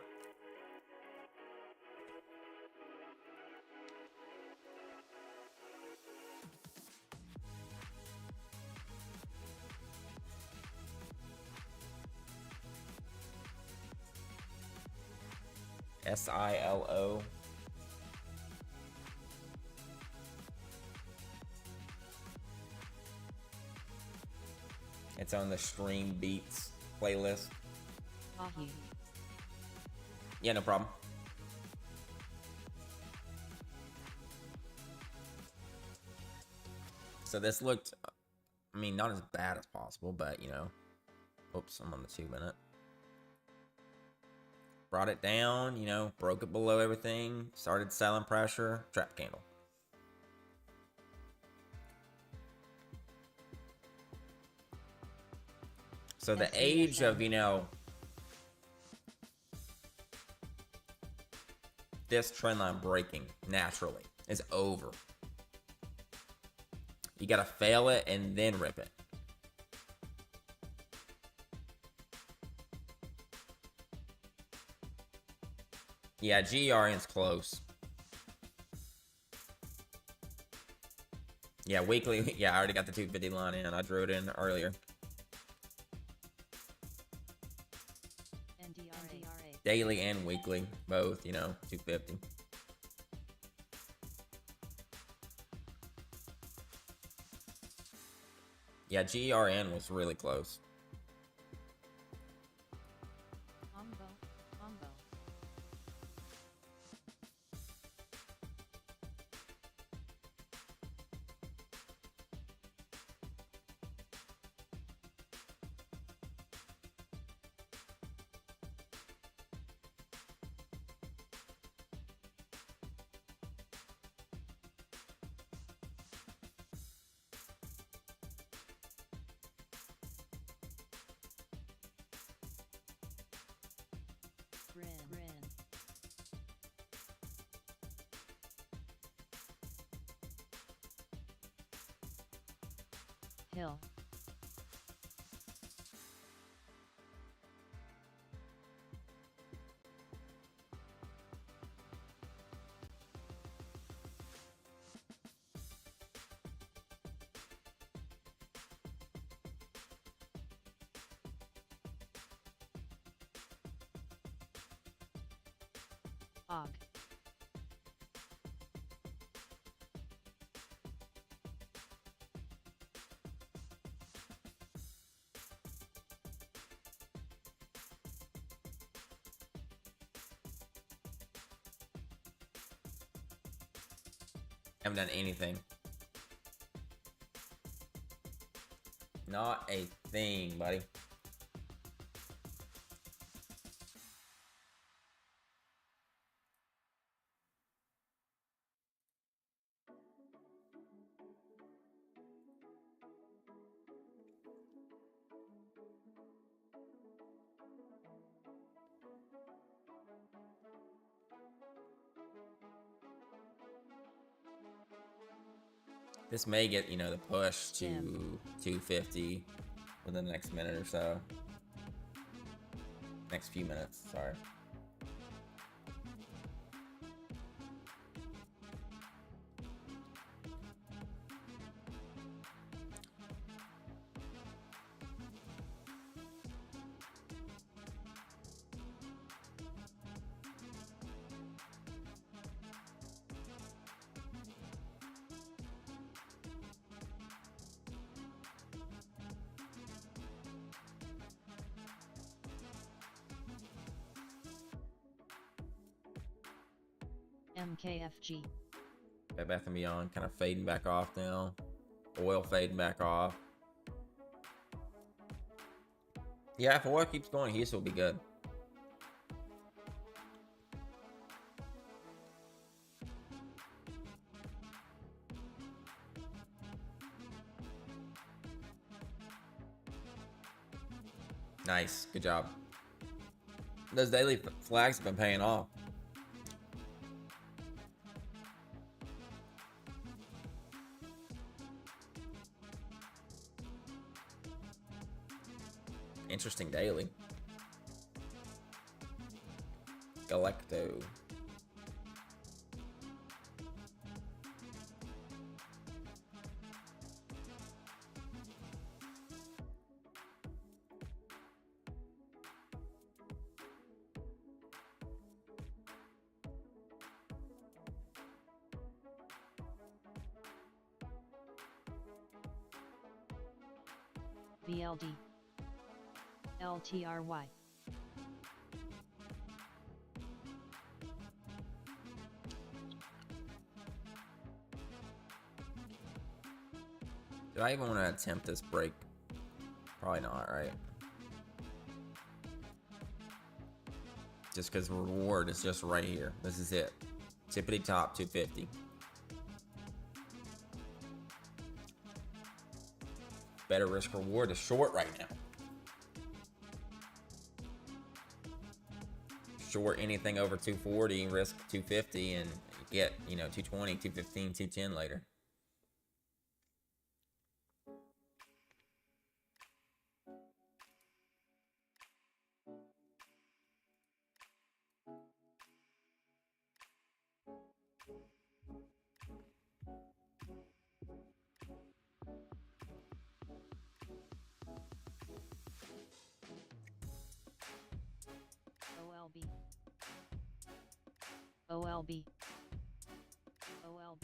SILO. It's on the Stream Beats playlist. Ahi. Yeah, no problem. So this looked, I mean, not as bad as possible, but you know, oops, I'm on the 2 minute. Brought it down, you know, broke it below everything, started selling pressure, trap candle. So the age of, you know, this trend line breaking naturally is over. You gotta fail it and then rip it. Yeah, GRN's close. Yeah, weekly. Yeah, I already got the 250 line in. I drew it in earlier. NDRA. Daily and weekly, both, you know, 250. Yeah, GRN was really close. Combo. Grin. Hill. Og. Haven't done anything. Not a thing, buddy. This may get, you know, the push to 250 within the next minute or so. Next few minutes, sorry. MKFG. Bed Bath & Beyond kind of fading back off now. Oil fading back off. Yeah, if oil keeps going, Hughes will be good. Nice, good job. Those daily flags have been paying off. Interesting daily. Galacto. VLD. LTRY. Do I even want to attempt this break? Probably not, right? Just because reward is just right here. This is it. Tippity top 250. Better risk reward is short right now. short anything over 240, risk 250, and get, you know, 220, 215, 210 later. OLB. OLB. OLB.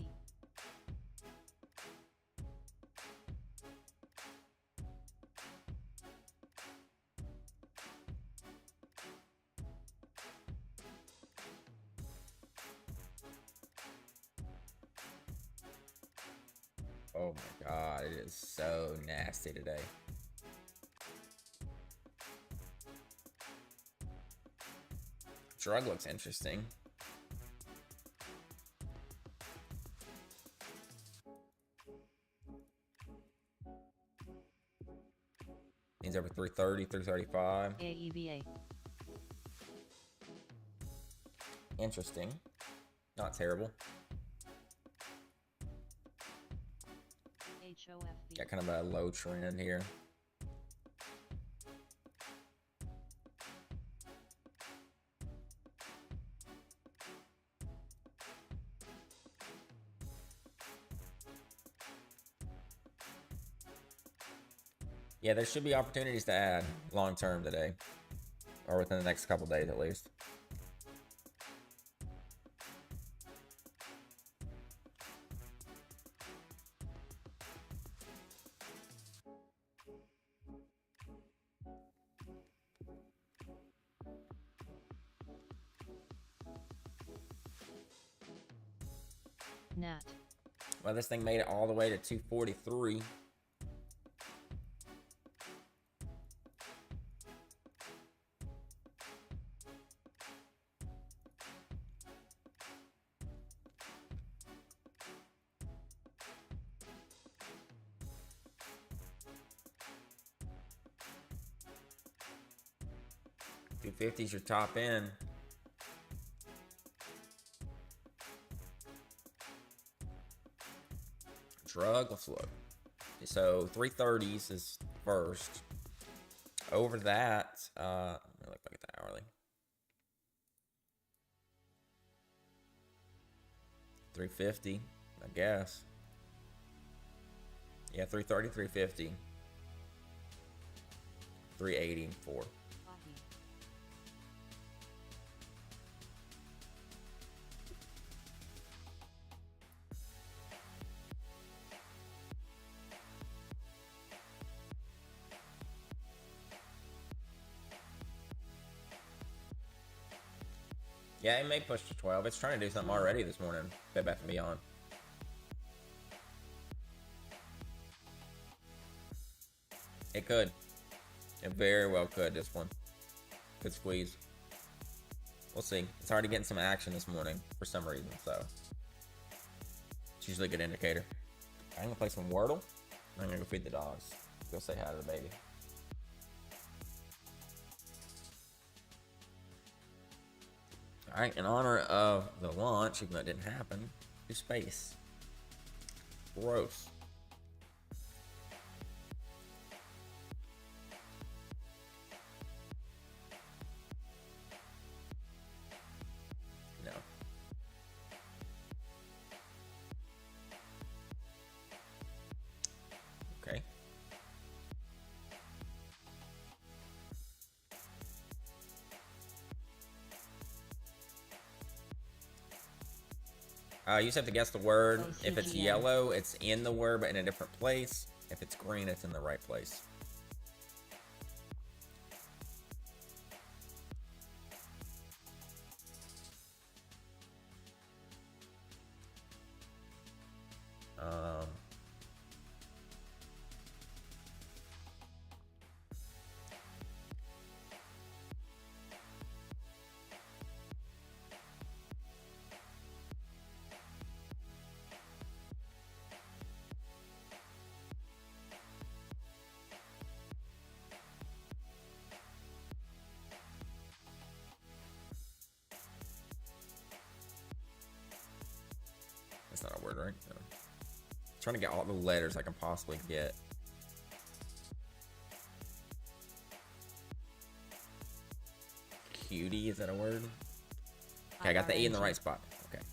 Oh my god, it is so nasty today. Drug looks interesting. Needs over 330, 335. AEVA. Interesting. Not terrible. HOFV. Got kind of a low trend here. Yeah, there should be opportunities to add long term today, or within the next couple days at least. NAT. Well, this thing made it all the way to 243. $250's your top end. Drug, let's look. So 330s is first. Over that, let me look back at the hourly. 350, I guess. Yeah, 330, 350. 380, 4. Ahi. Yeah, it may push to 12. It's trying to do something already this morning. Bed Bath & Beyond. It could. It very well could, this one. Could squeeze. We'll see. It's already getting some action this morning for some reason, so. It's usually a good indicator. I'm gonna play some Wordle. I'm gonna go feed the dogs. Go say hi to the baby. Alright, in honor of the launch, even though it didn't happen, do space. Gross. No. Okay. You just have to guess the word. If it's OCGN. yellow, it's in the word, but in a different place. If it's green, it's in the right place. right? No. Trying to get all the letters I can possibly get. Cutie, is that a word? Okay, I got the E in the right spot. Okay.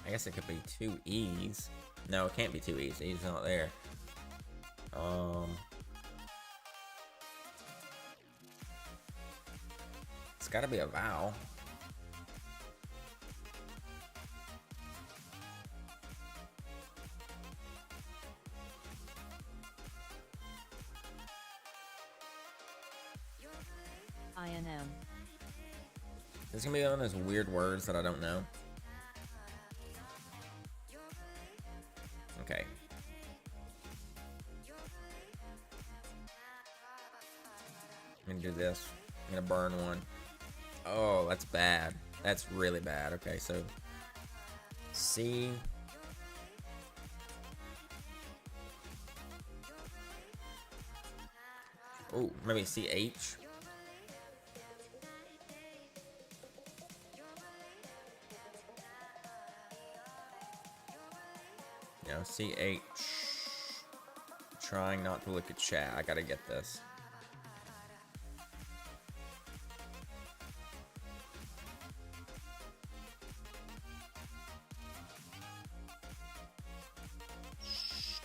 I guess it could be 2 E's. No, it can't be 2 E's. E's not there. It's gotta be a vowel. INM. This is gonna be one of those weird words that I don't know. Okay. I'm gonna do this. I'm gonna burn one. Oh, that's bad. That's really bad. Okay, so C. Oh, maybe CH. No, CH. Trying not to look at chat. I gotta get this.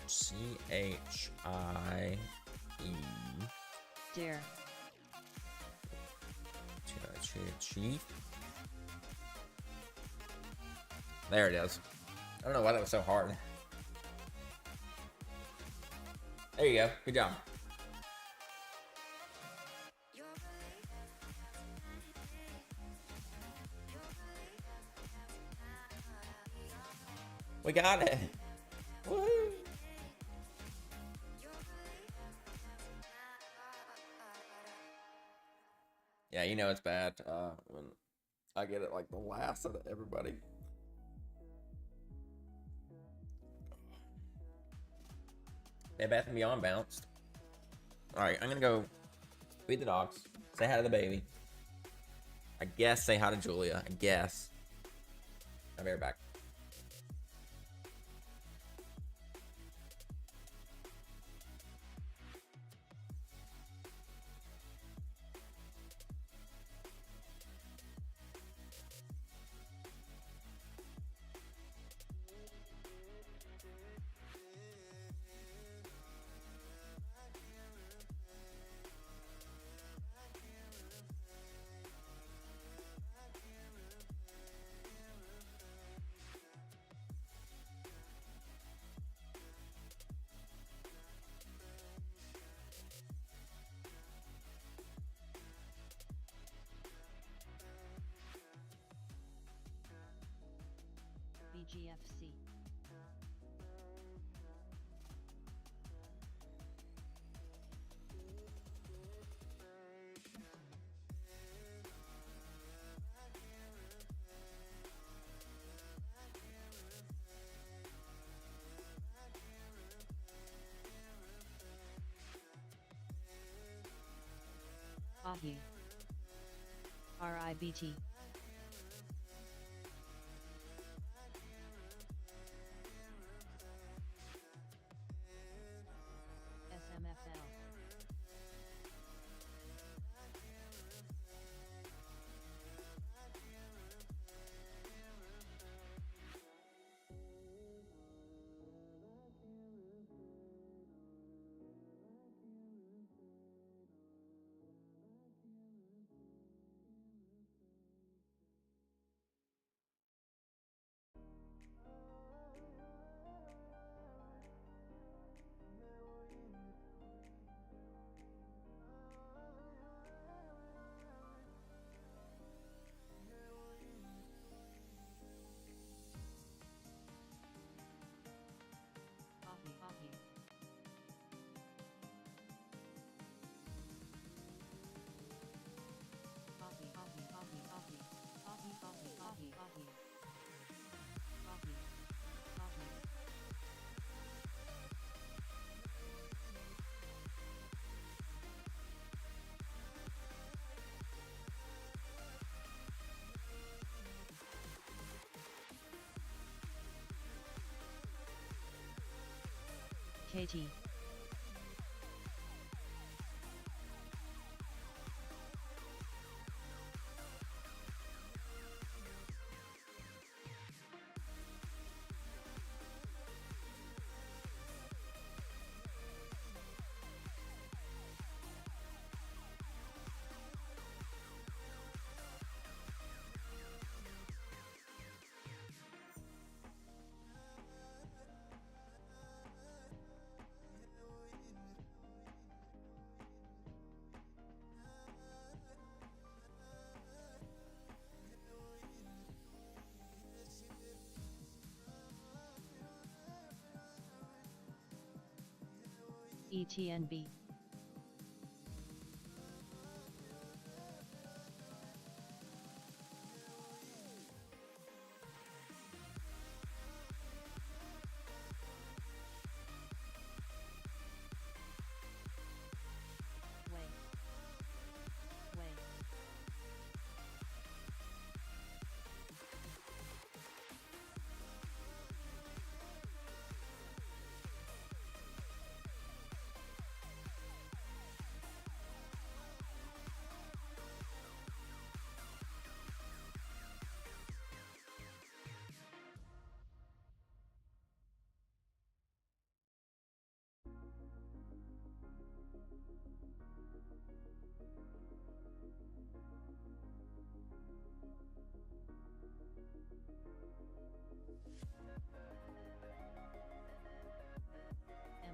CHIE. Dare. Chief. There it is. I don't know why that was so hard. There you go. Good job. We got it. Woo! Yeah, you know it's bad when I get it like the last of everybody. Bed Bath & Beyond bounced. Alright, I'm gonna go feed the dogs. Say hi to the baby. I guess say hi to Julia. I guess. I'll be right back. BGFC. Ahi. RIBT. SMFL. KT. ETNB. Way.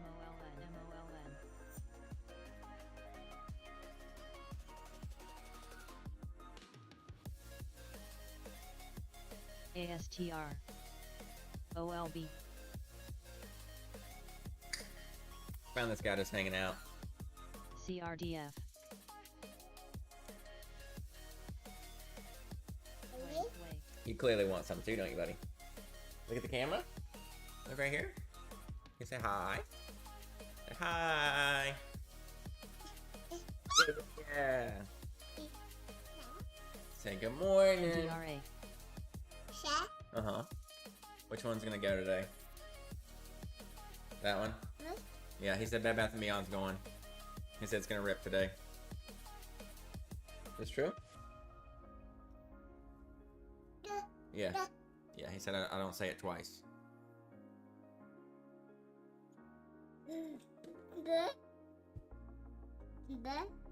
MOLN. ASTR. OLB. Found this guy just hanging out. CRDF. Way. You clearly want some too, don't you, buddy? Look at the camera. Look right here. You say hi. Say hi. Yeah. Say good morning. DRA. Uh-huh. Which one's gonna go today? That one? Yeah, he said Bed Bath & Beyond's going. He said it's gonna rip today. Is this true? Yeah. Yeah, he said I don't say it twice.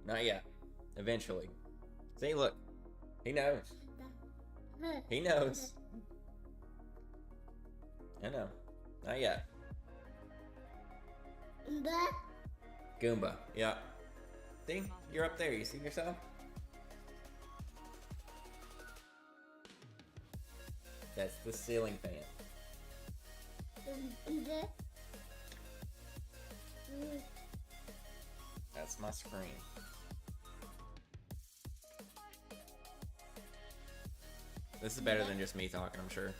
Not yet. Eventually. See, look. He knows. He knows. I know. Not yet. Goomba. Yeah. See? You're up there. You see yourself? That's the ceiling fan. That's my screen. This is better than just me talking, I'm sure.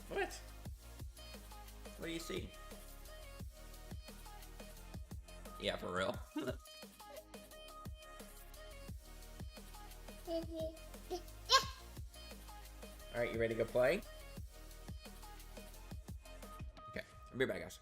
What? What do you see? Yeah, for real. Alright, you ready to go play? Okay, I'll be back, guys.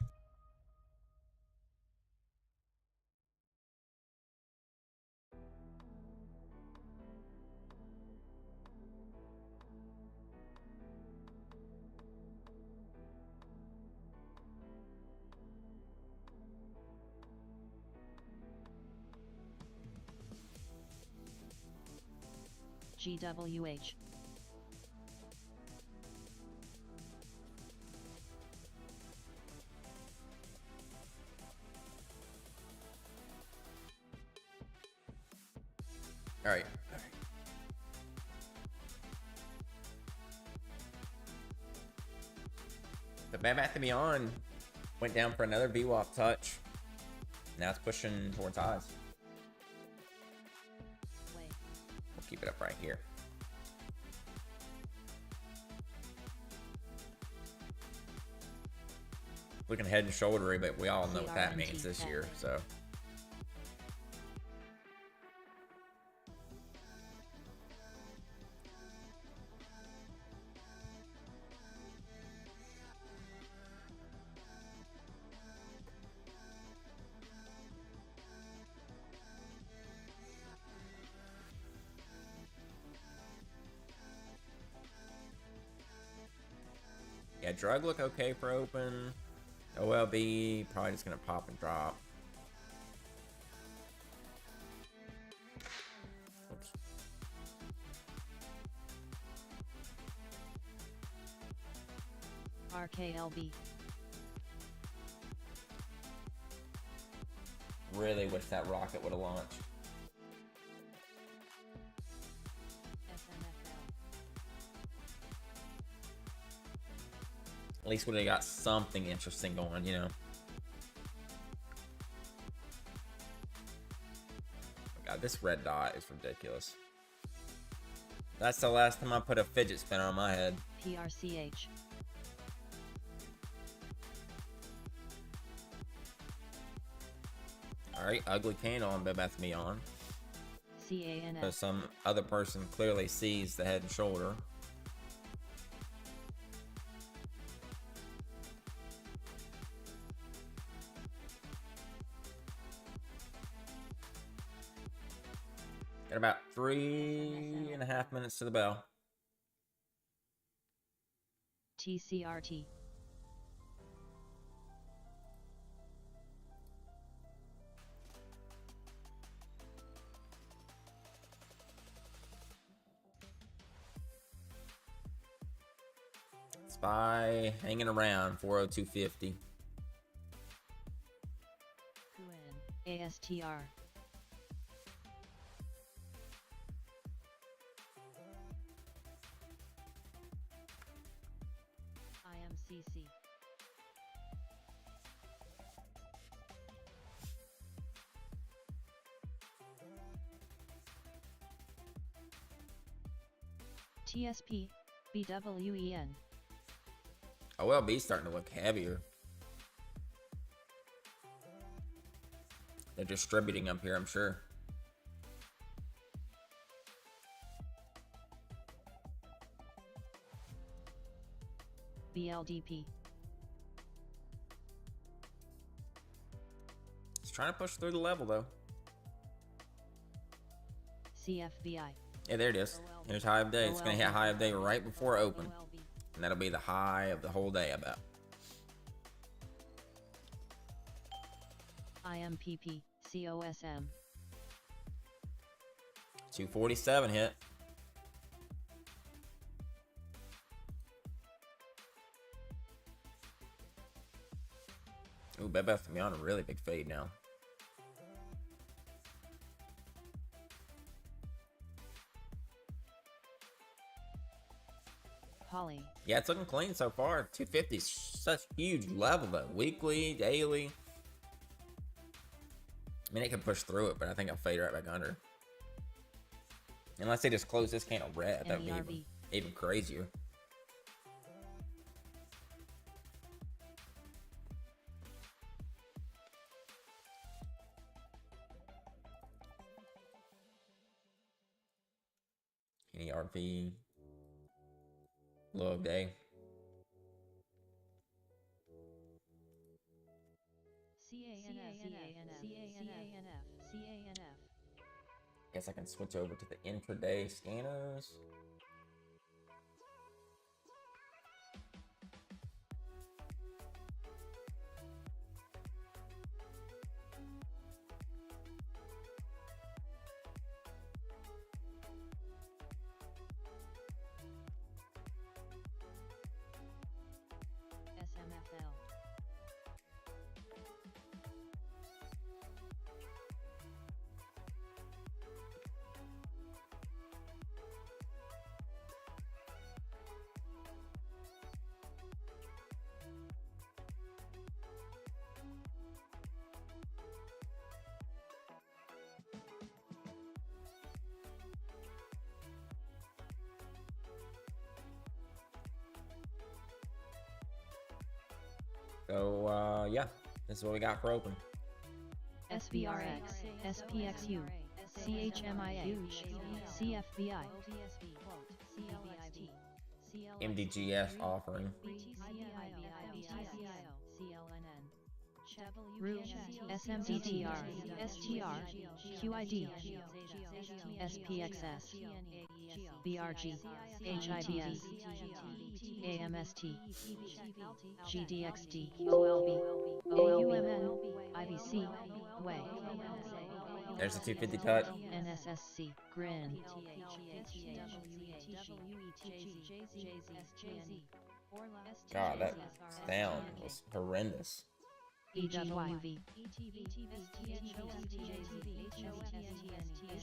GWH. All right. The Bed Bath & Beyond went down for another VWAP touch. Now it's pushing towards highs. Way. We'll keep it up right here. Looking head and shouldery, but we all know what that means this year, so. Yeah, drug look okay for open. OLB, probably just gonna pop and drop. Oops. RKLB. Really wish that rocket would have launched. SMFL. At least would have got something interesting going, you know. God, this red dot is ridiculous. That's the last time I put a fidget spinner on my head. PRCH. Alright, ugly candle on Beth me on. CANF. So some other person clearly sees the head and shoulder. Got about 3.5 minutes to the bell. TCRT. Spy hanging around 40250. QN. ASTR. IMCC. TSP. BWEN. OLB's starting to look heavier. They're distributing up here, I'm sure. BLDP. It's trying to push through the level, though. CFBI. Yeah, there it is. Here's high of day. It's going to hit high of day right before open. OLB. And that'll be the high of the whole day, I bet. IMPP. COSM. 247 hit. Ooh, Beth me on a really big fade now. Poly. Yeah, it's looking clean so far. 250 is such a huge level, though. Weekly, daily. I mean, it can push through it, but I think I'll fade right back under. Unless they just close this candle red, that would be NERV. even crazier. NERV. Low of day. CANF. Guess I can switch over to the intraday scanners. SMFL. So, yeah, this is what we got for open. SBRX. SPXU. CHMIA. CFBI. MDGF offering. RU, SMDTR, STR, QID, SPXS, BRG, HIBS, MST, GDXD, OLB, AUMN, IVC, WAY, There's the 250 touch. NSSC, GRIN, God, that sound was horrendous. EWV,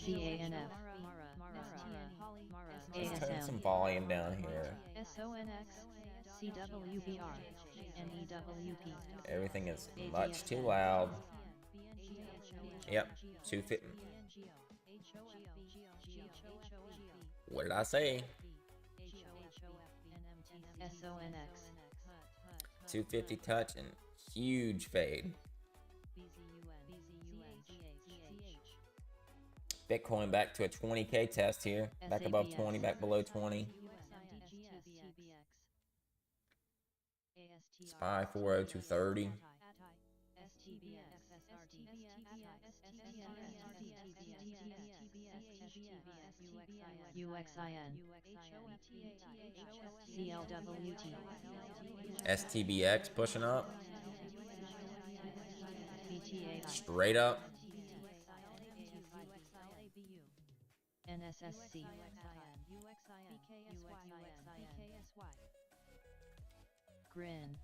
CANF, Let's turn some ASM, volume down here. SONX, CWBR, NEWP, Everything is much too loud. Yep, 250. What did I say? SONX, 250 touch and huge fade. Bitcoin back to a 20K test here. Back above 20, back below 20. SPY 40230. UXIN, CLWT, STBX pushing up. BTA, Straight up. NSSC, GRIN,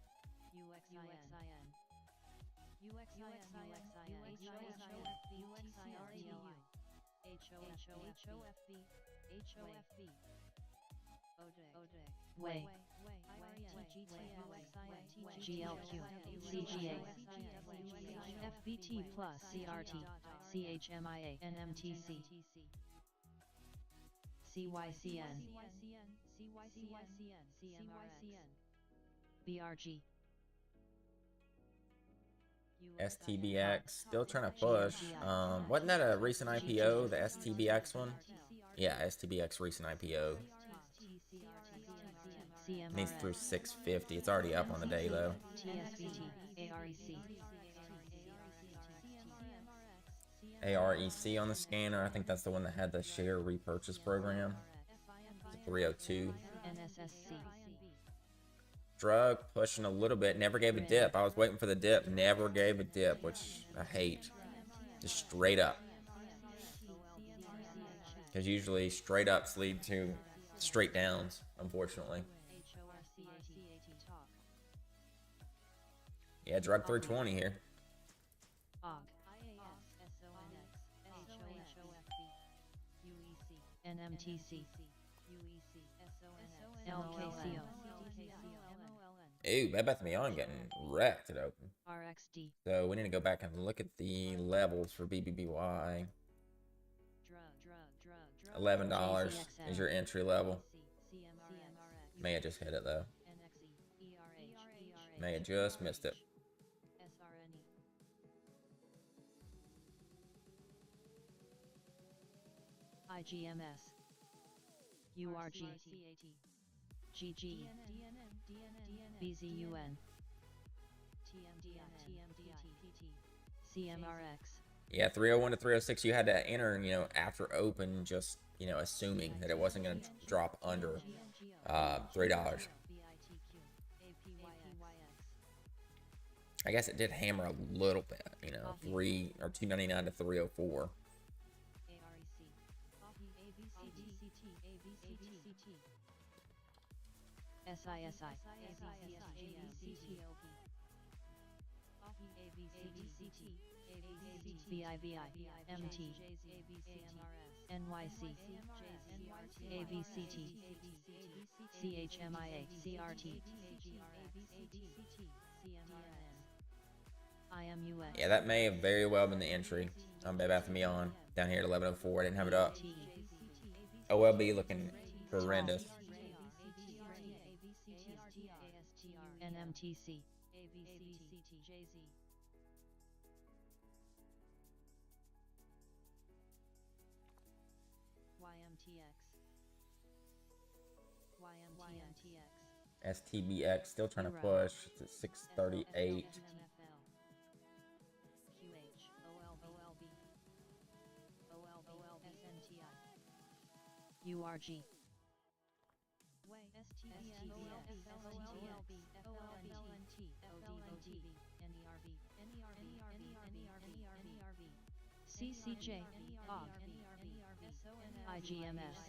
WAY, GLQ, CGA, FBT plus CRT, CHMIA, NMTC, CYCN, BRG, STBX still trying to push. Wasn't that a recent IPO, the STBX one? Yeah, STBX recent IPO. Needs through 650. It's already up on the day though. TSVT, AREC, AREC on the scanner. I think that's the one that had the share repurchase program. It's 302. NSSC, Drug pushing a little bit. Never gave a dip. I was waiting for the dip. Never gave a dip, which I hate. Just straight up. Because usually straight ups lead to straight downs, unfortunately. Yeah, drug 320 here. OG, NMTC, LKCO, Ooh, Bed Bath & Beyond getting wrecked at open. RXD, So we need to go back and look at the levels for BBBY. $11 is your entry level. May have just hit it though. May have just missed it. IGMS, URG, GG, BZUN, CMRX, Yeah, 301 to 306, you had to enter, after open, just, assuming that it wasn't going to drop under $3. I guess it did hammer a little bit, 3 or 299 to 304. SISI, VIVI, MT, NYC, AVCT, CHMIA, CRT, IMUS, Yeah, that may have very well been the entry on Bed Bath & Beyond down here at 1104. I didn't have it up. OLB looking horrendous. NMTC, STBX still trying to push. It's at 638. URG, CCJ, OG, IGMS,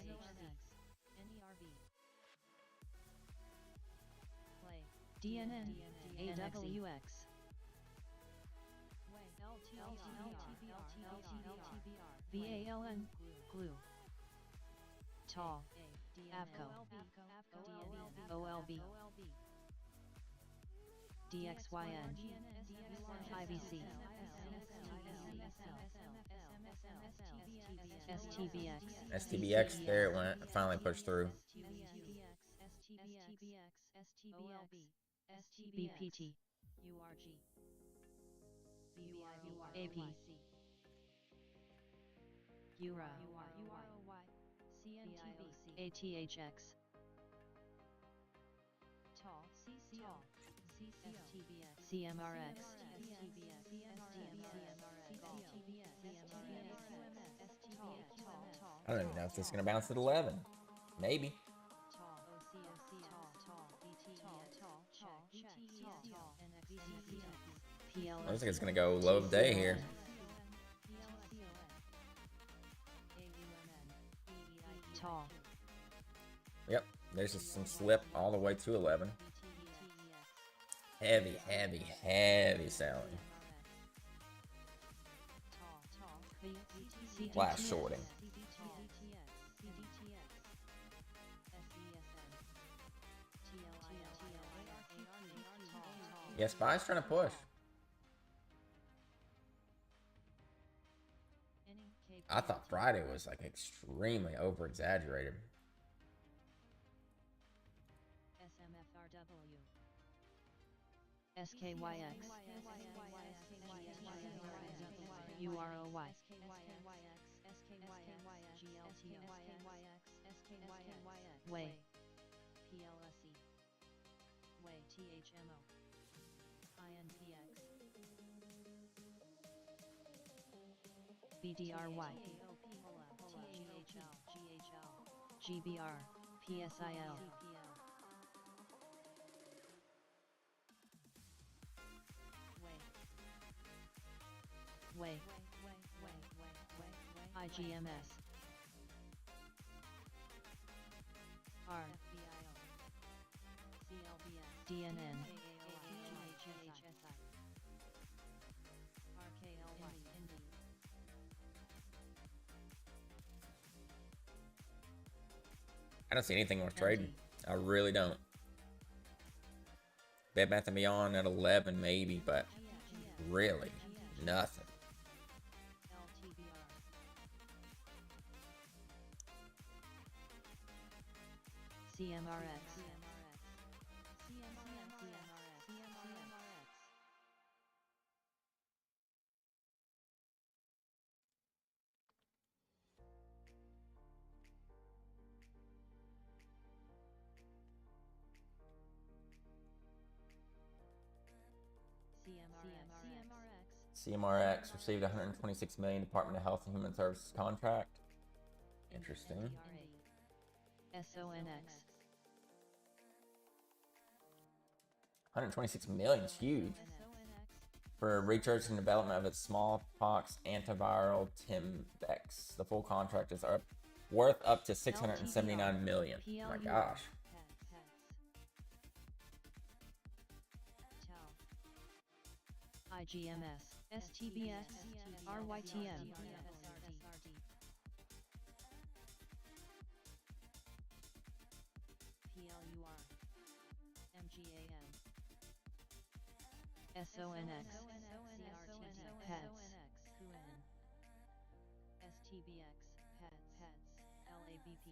DNN, AWX, VALN, Glue, TAL, AVCO, OLB, DXYN, IVC, STBX, STBX, there it went. It finally pushed through. BPT, AP, URA, ATHX, CMRX, I don't even know if this is going to bounce at 11. Maybe. Looks like it's going to go low of day here. Yep, there's just some slip all the way to 11. Heavy, heavy, heavy selling. Flash shorting. Yeah, SPY's trying to push. I thought Friday was like extremely over exaggerated. SKYX, UROY, Way, THMO, INPX, BDRY, GBR, PSIL, Way, IGMS, R, DNN, I don't see anything worth trading. I really don't. Bed Bath & Beyond at 11 maybe, but really nothing. CMRX, CMRX received 126 million Department of Health and Human Services contract. Interesting. SONX, 126 million is huge. For research and development of its smallpox antiviral Timbex. The full contract is worth up to 679 million. Oh my gosh. IGMS, STBX, RYTM, PLUR, MGAN, SONX, HEADS, STBX, HEADS, LABP,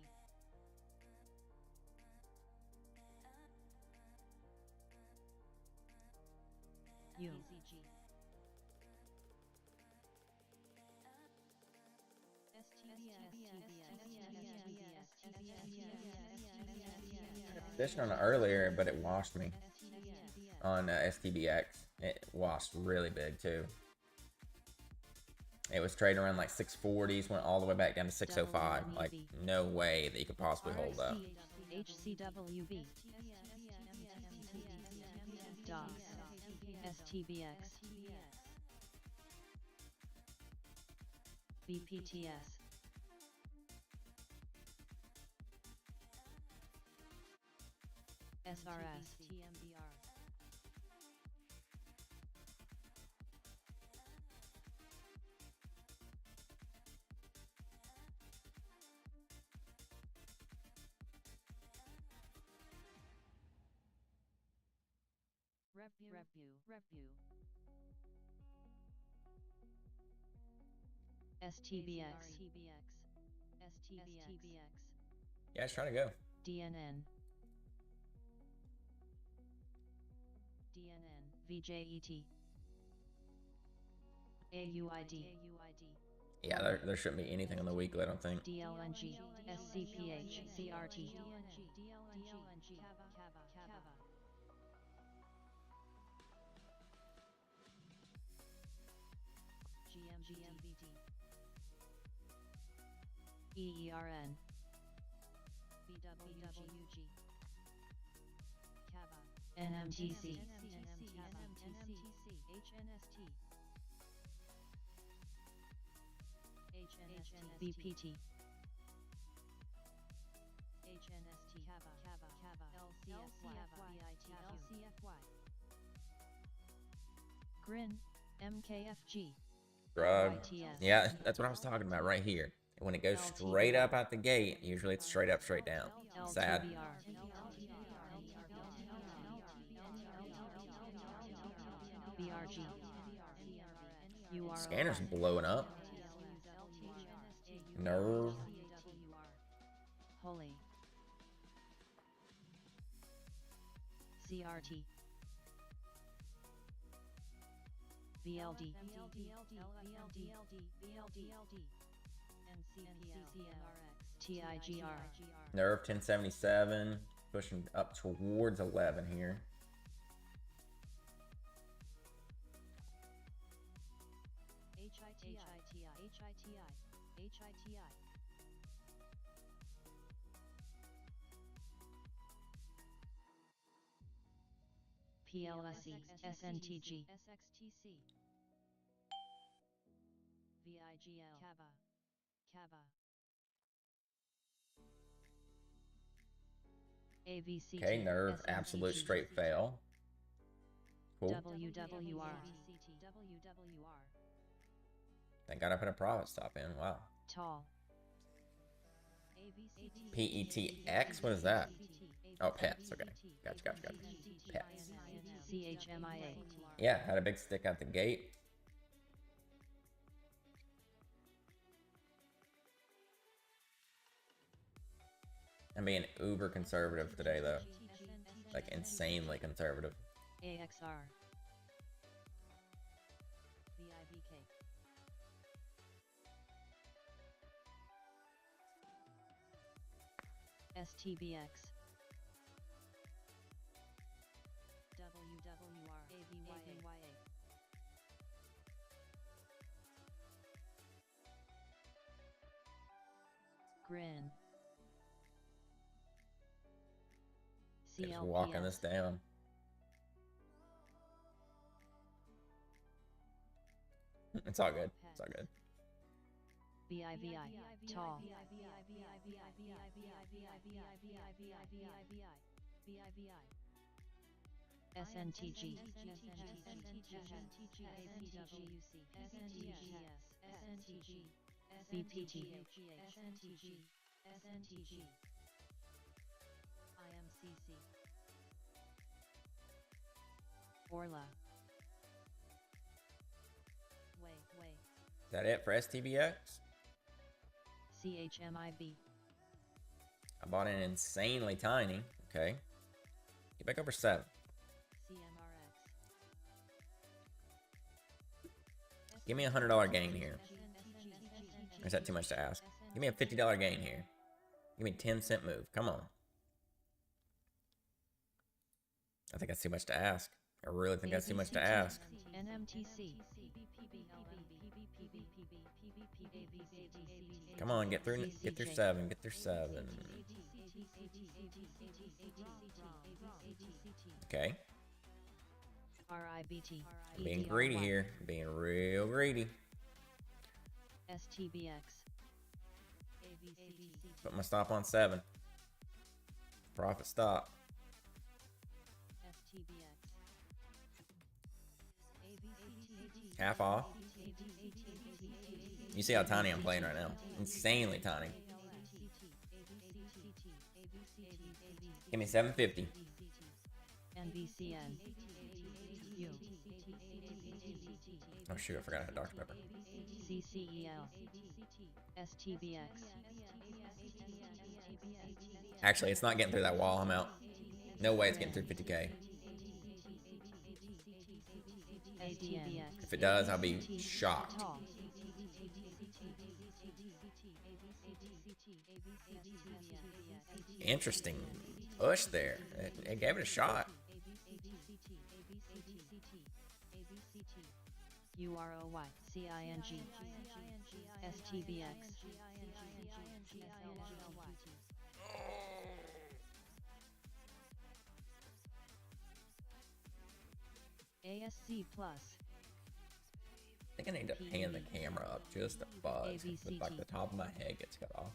UZG, Position on it earlier, but it washed me on STBX. It washed really big too. It was trading around like 640s, went all the way back down to 605. Like, no way that you could possibly hold up. HCWB, dots, STBX, BPTS, SRS, TMBR, Review, STBX, Yeah, it's trying to go. DNN, VJET, AUID, Yeah, there shouldn't be anything on the weekly, I don't think. DLNG, SCPH, CRT, GMVT, EERN, BWG, NMTC, HNST, BPT, LCFY, Grin, MKFG, Drug. YTS. Yeah, that's what I was talking about right here. When it goes straight up out the gate, usually it's straight up, straight down. Sad. BRG, Scanner's blowing up. Nerve. Holy, CRT, VLD, TIGR, Nerve 1077. Pushing up towards 11 here. PLSE, SNTG, SXTC, VIGL, Kava, AVCT, Okay, nerve, SNTG, absolute straight fail. Cool. WWR, Thank God I put a profit stop in. Wow. Tall, PETX? What is that? Oh, pets. Okay. Gotcha. Pets. CHMIA, Yeah, had a big stick out the gate. I'm being uber conservative today, though. Like, insanely conservative. AXR, VIVK, STBX, WWR, AVYA, Grin, Just walking this CLPS, down. It's all good. It's all good. BIVI, Tall, SNTG, BPT, IMCC, Orla, Way, Is that it for STBX? CHMIB, I bought an insanely tiny. Okay. Get back over 7. CMRX, Give me a $100 gain here. Or is that too much to ask? Give me a $50 gain here. Give me a 10-cent move. Come on. I think that's too much to ask. I really think that's too much to ask. NMTC, Come on, get through 7. Get through 7. Okay. RIBT. Being greedy here. Being real greedy. STBX. ABCT. Put my stop on 7. Profit stop. STBX. Half off. You see how tiny I'm playing right now. Insanely tiny. Give me 750. NBCN. U. Oh shoot, I forgot I had Dr. Pepper. CCEL. STBX. Actually, it's not getting through that wall. I'm out. No way it's getting through 50K. ATBX. If it does, I'll be shocked. Interesting push there. It gave it a shot. UROYCING. STBX. ASC Plus. I think I need to pan the camera up just a buzz. With like the top of my head gets cut off.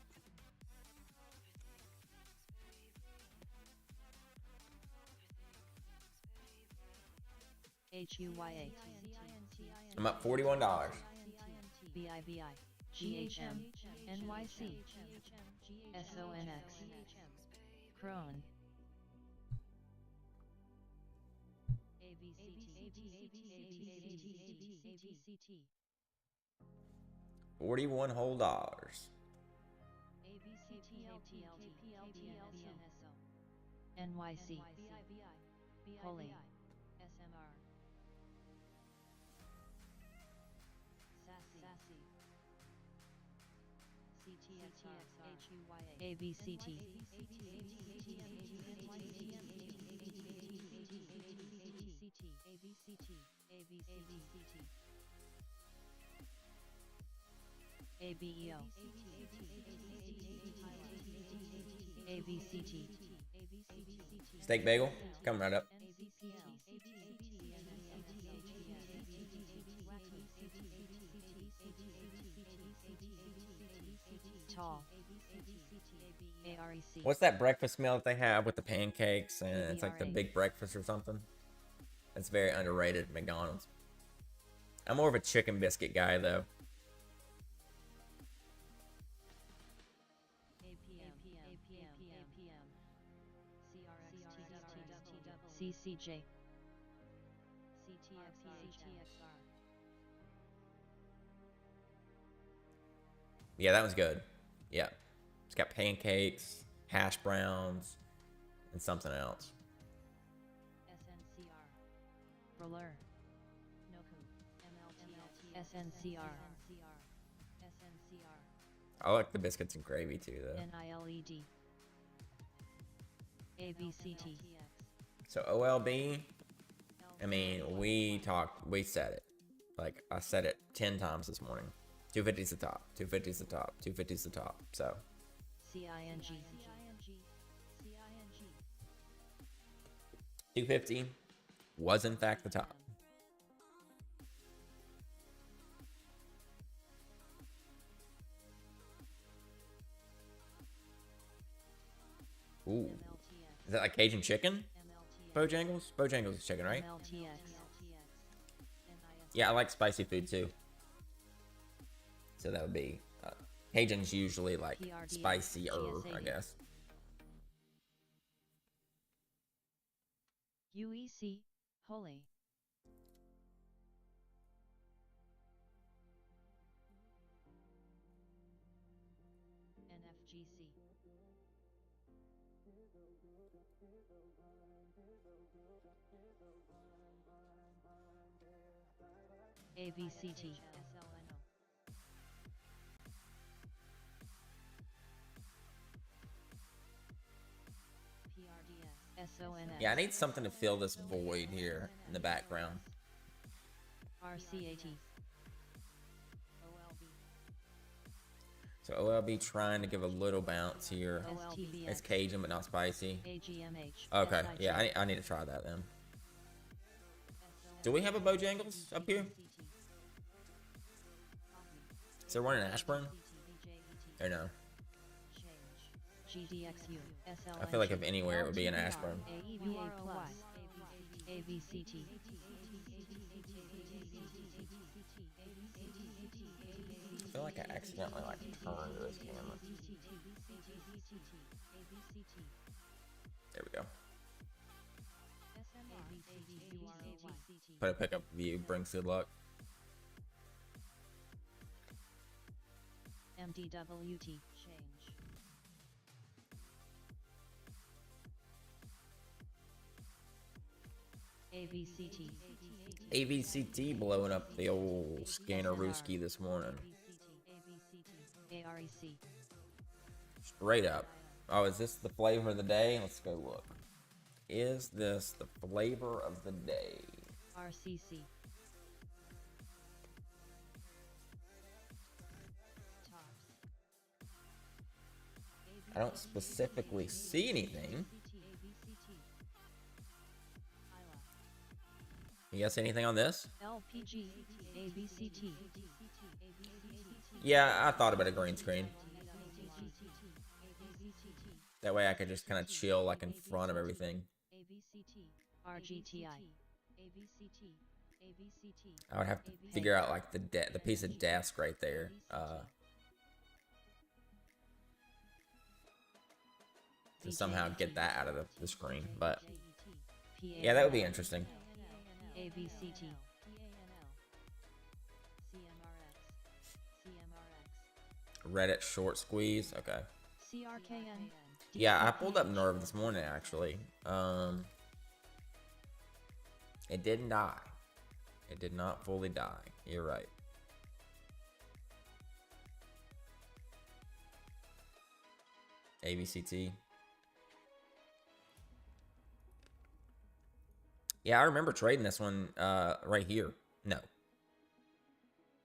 HUYA. I'm up $41. BIVI. GHM. NYC. SONX. Crone. ABCT. 41 whole dollars. NYC. Holy. SMR. Sassy. CTXR. ABCT. ABEO. ABCT. Steak bagel, coming right up. Tall. AREC. What's that breakfast meal that they have with the pancakes and it's like the big breakfast or something? It's very underrated at McDonald's. I'm more of a chicken biscuit guy though. CCJ. Yeah, that was good. Yeah. It's got pancakes, hash browns, and something else. SNCR. Roller. SNCR. I like the biscuits and gravy too though. NILED. ABCT. So OLB, I mean, we said it. Like, I said it 10 times this morning. 250's the top, 250's the top, 250's the top, so. CING. 250 was in fact the top. Ooh. Is that like Cajun chicken? Bojangles? Bojangles is chicken, right? Yeah, I like spicy food too. So that would be Cajun's usually like spicier, I guess. UEC. Holy. NFGC. ABCT. SONS. Yeah, I need something to fill this void here in the background. RCAT. So OLB trying to give a little bounce here. STBX. It's Cajun but not spicy. AGMH. Okay, SIT. yeah, I need to try that then. Do we have a Bojangles up here? Is there one in Ashburn? Or no? I feel like if anywhere it would be in Ashburn. I feel like I accidentally like turned this camera. There we go. Put a pickup view, brings good luck. MDWT change. AVCT. AVCT blowing up the old Scannerooski this morning. AREC. Straight up. Oh, is this the flavor of the day? Let's go look. Is this the flavor of the day? RCC. I don't specifically see anything. You guys see anything on this? LPG. AVCT. Yeah, I thought about a green screen. That way I could just kind of chill like in front of everything. RGTI. I would have to figure out like the piece of desk right there. To somehow get that out of the screen. But yeah, that would be interesting. AVCT. Reddit short squeeze. Okay. CRKN. Yeah, I pulled up Nerve this morning actually. It didn't die. It did not fully die. You're right. AVCT. Yeah, I remember trading this one right here. No.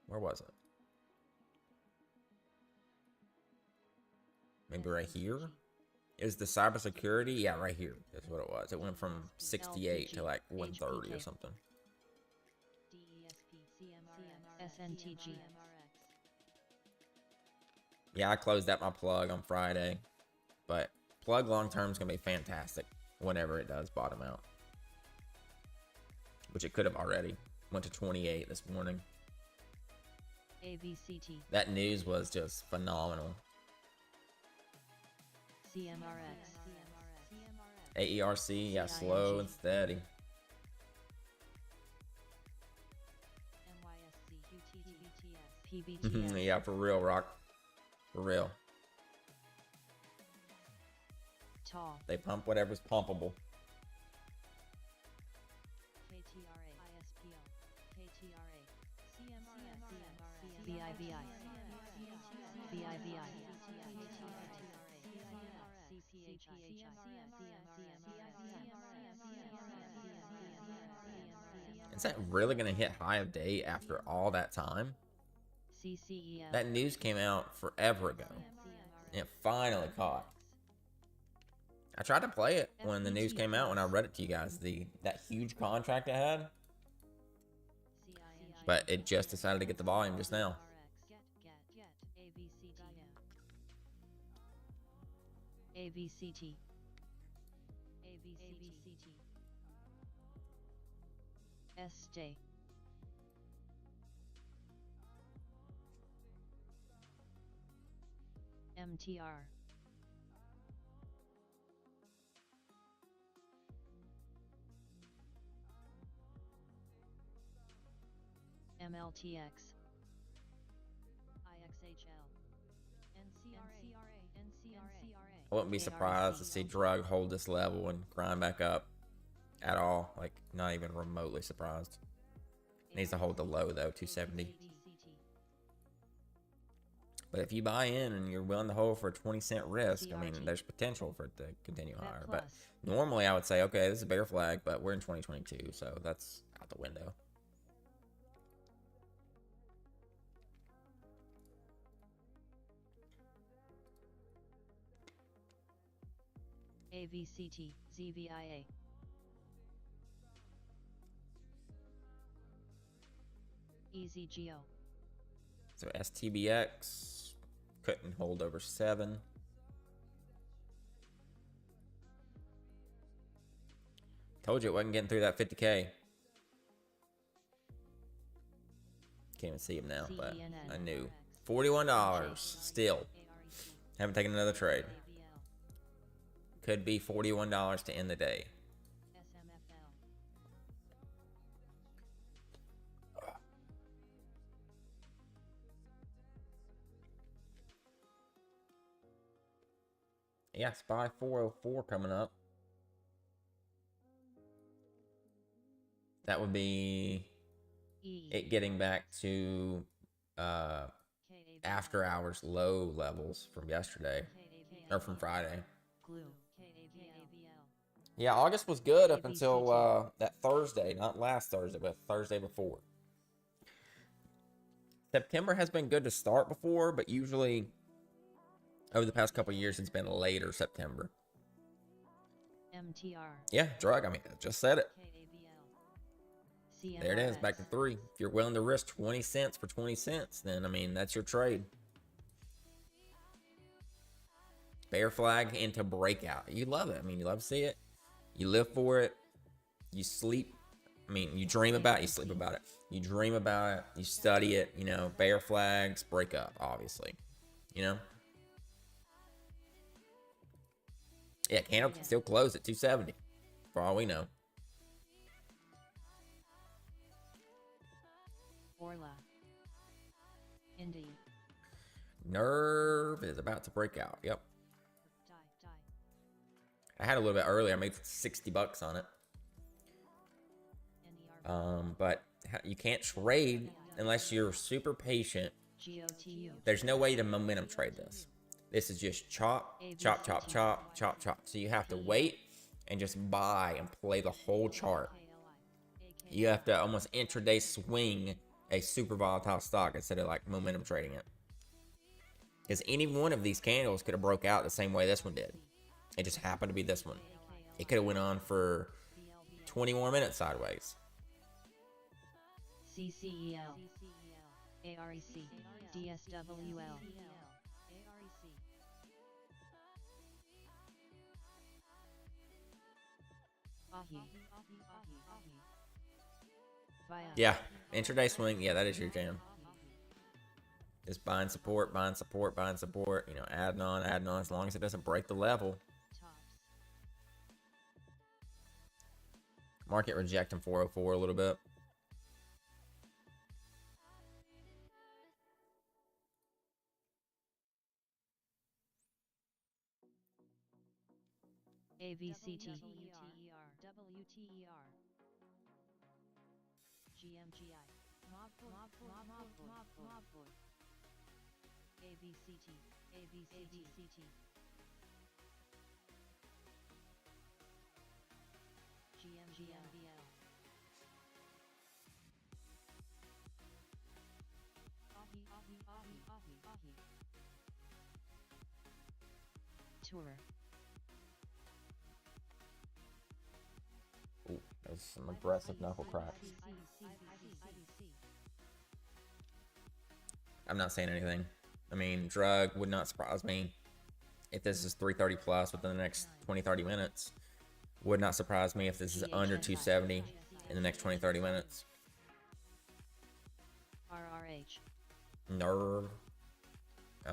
Where was it? Maybe right here? It was the cybersecurity? Yeah, right here. That's what it was. It went from 68 to like 130 or something. SNTG. Yeah, I closed out my plug on Friday. But plug long term is going to be fantastic whenever it does bottom out. Which it could have already. Went to 28 this morning. AVCT. That news was just phenomenal. CMRX. AERC, yeah, slow and steady. PBTS. Yeah, for real, Rock. For real. TAW. They pump whatever's pumpable. KTRA. ISPO. KTRA. CMRX. BIVI. BIVI. Is that really going to hit high of day after all that time? CCEF. That news came out forever ago. And it finally caught. I tried to play it when the news came out when I read it to you guys. That huge contract it had. But it just decided to get the volume just now. AVCT. AVCT. SJ. MTR. MLTX. IXHL. I wouldn't be surprised to see drug hold this level and grind back up at all. Like, not even remotely surprised. Needs to hold the low, though, 270. But if you buy in and you're willing to hold for a 20-cent risk, I mean, there's potential for it to continue higher. But normally I would say, okay, this is a bear flag, but we're in 2022, so that's out the window. AVCT, ZVIA. Easy Geo. So STBX couldn't hold over 7. Told you it wasn't getting through that 50K. Can't even see him now, but I knew. $41 still. Haven't taken another trade. Could be $41 to end the day. Yeah, SPY 404 coming up. That would be it getting back to after hours low levels from yesterday or from Friday. Yeah, August was good up until that Thursday, not last Thursday, but Thursday before. September has been good to start before, but usually over the past couple of years, it's been later September. MTR. Yeah, drug. I mean, I just said it. There it is, back to 3. If you're willing to risk 20 cents for 20 cents, then, I mean, that's your trade. Bear flag into breakout. You love it. I mean, you love to see it. You live for it. You sleep. I mean, you dream about it. You sleep about it. You dream about it. You study it. You know, bear flags, break up, obviously. You know? Yeah, candle can still close at 270, for all we know. Orla. Indy. Nerve is about to break out. Yep. I had a little bit earlier. I made $60 on it. But you can't trade unless you're super patient. There's no way to momentum trade this. This is just chop, chop, chop, chop, chop, chop. So you have to wait and just buy and play the whole chart. You have to almost intraday swing a super volatile stock instead of like momentum trading it. Because any one of these candles could have broke out the same way this one did. It just happened to be this one. It could have went on for 20 more minutes sideways. CCEL. AREC. DSWL. Yeah, intraday swing. Yeah, that is your jam. Just buying support, buying support, buying support. You know, adding on, as long as it doesn't break the level. Market rejecting 404 a little bit. AVCT. WTER. GMGI. AVCT. AVCT. GMGL. Tour. Ooh, there's some aggressive knuckle cracks. I'm not saying anything. I mean, drug would not surprise me if this is 330 plus within the next 20-30 minutes. Would not surprise me if this is under 270 in the next 20-30 minutes. RRH. Nerve. I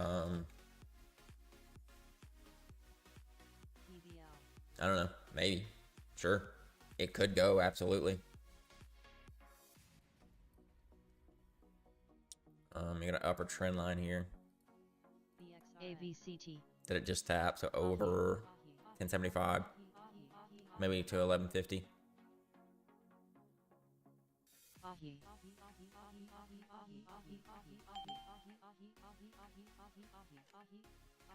don't know. Maybe. Sure. It could go, absolutely. You got an upper trend line here. AVCT. Did it just tap? So over 1075, maybe to 1150.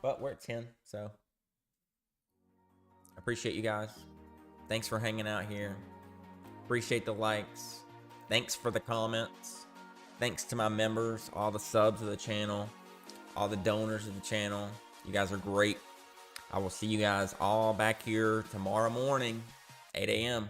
But we're at 10, so appreciate you guys. Thanks for hanging out here. Appreciate the likes. Thanks for the comments. Thanks to my members, all the subs of the channel, all the donors of the channel. You guys are great. I will see you guys all back here tomorrow morning, 8 a.m.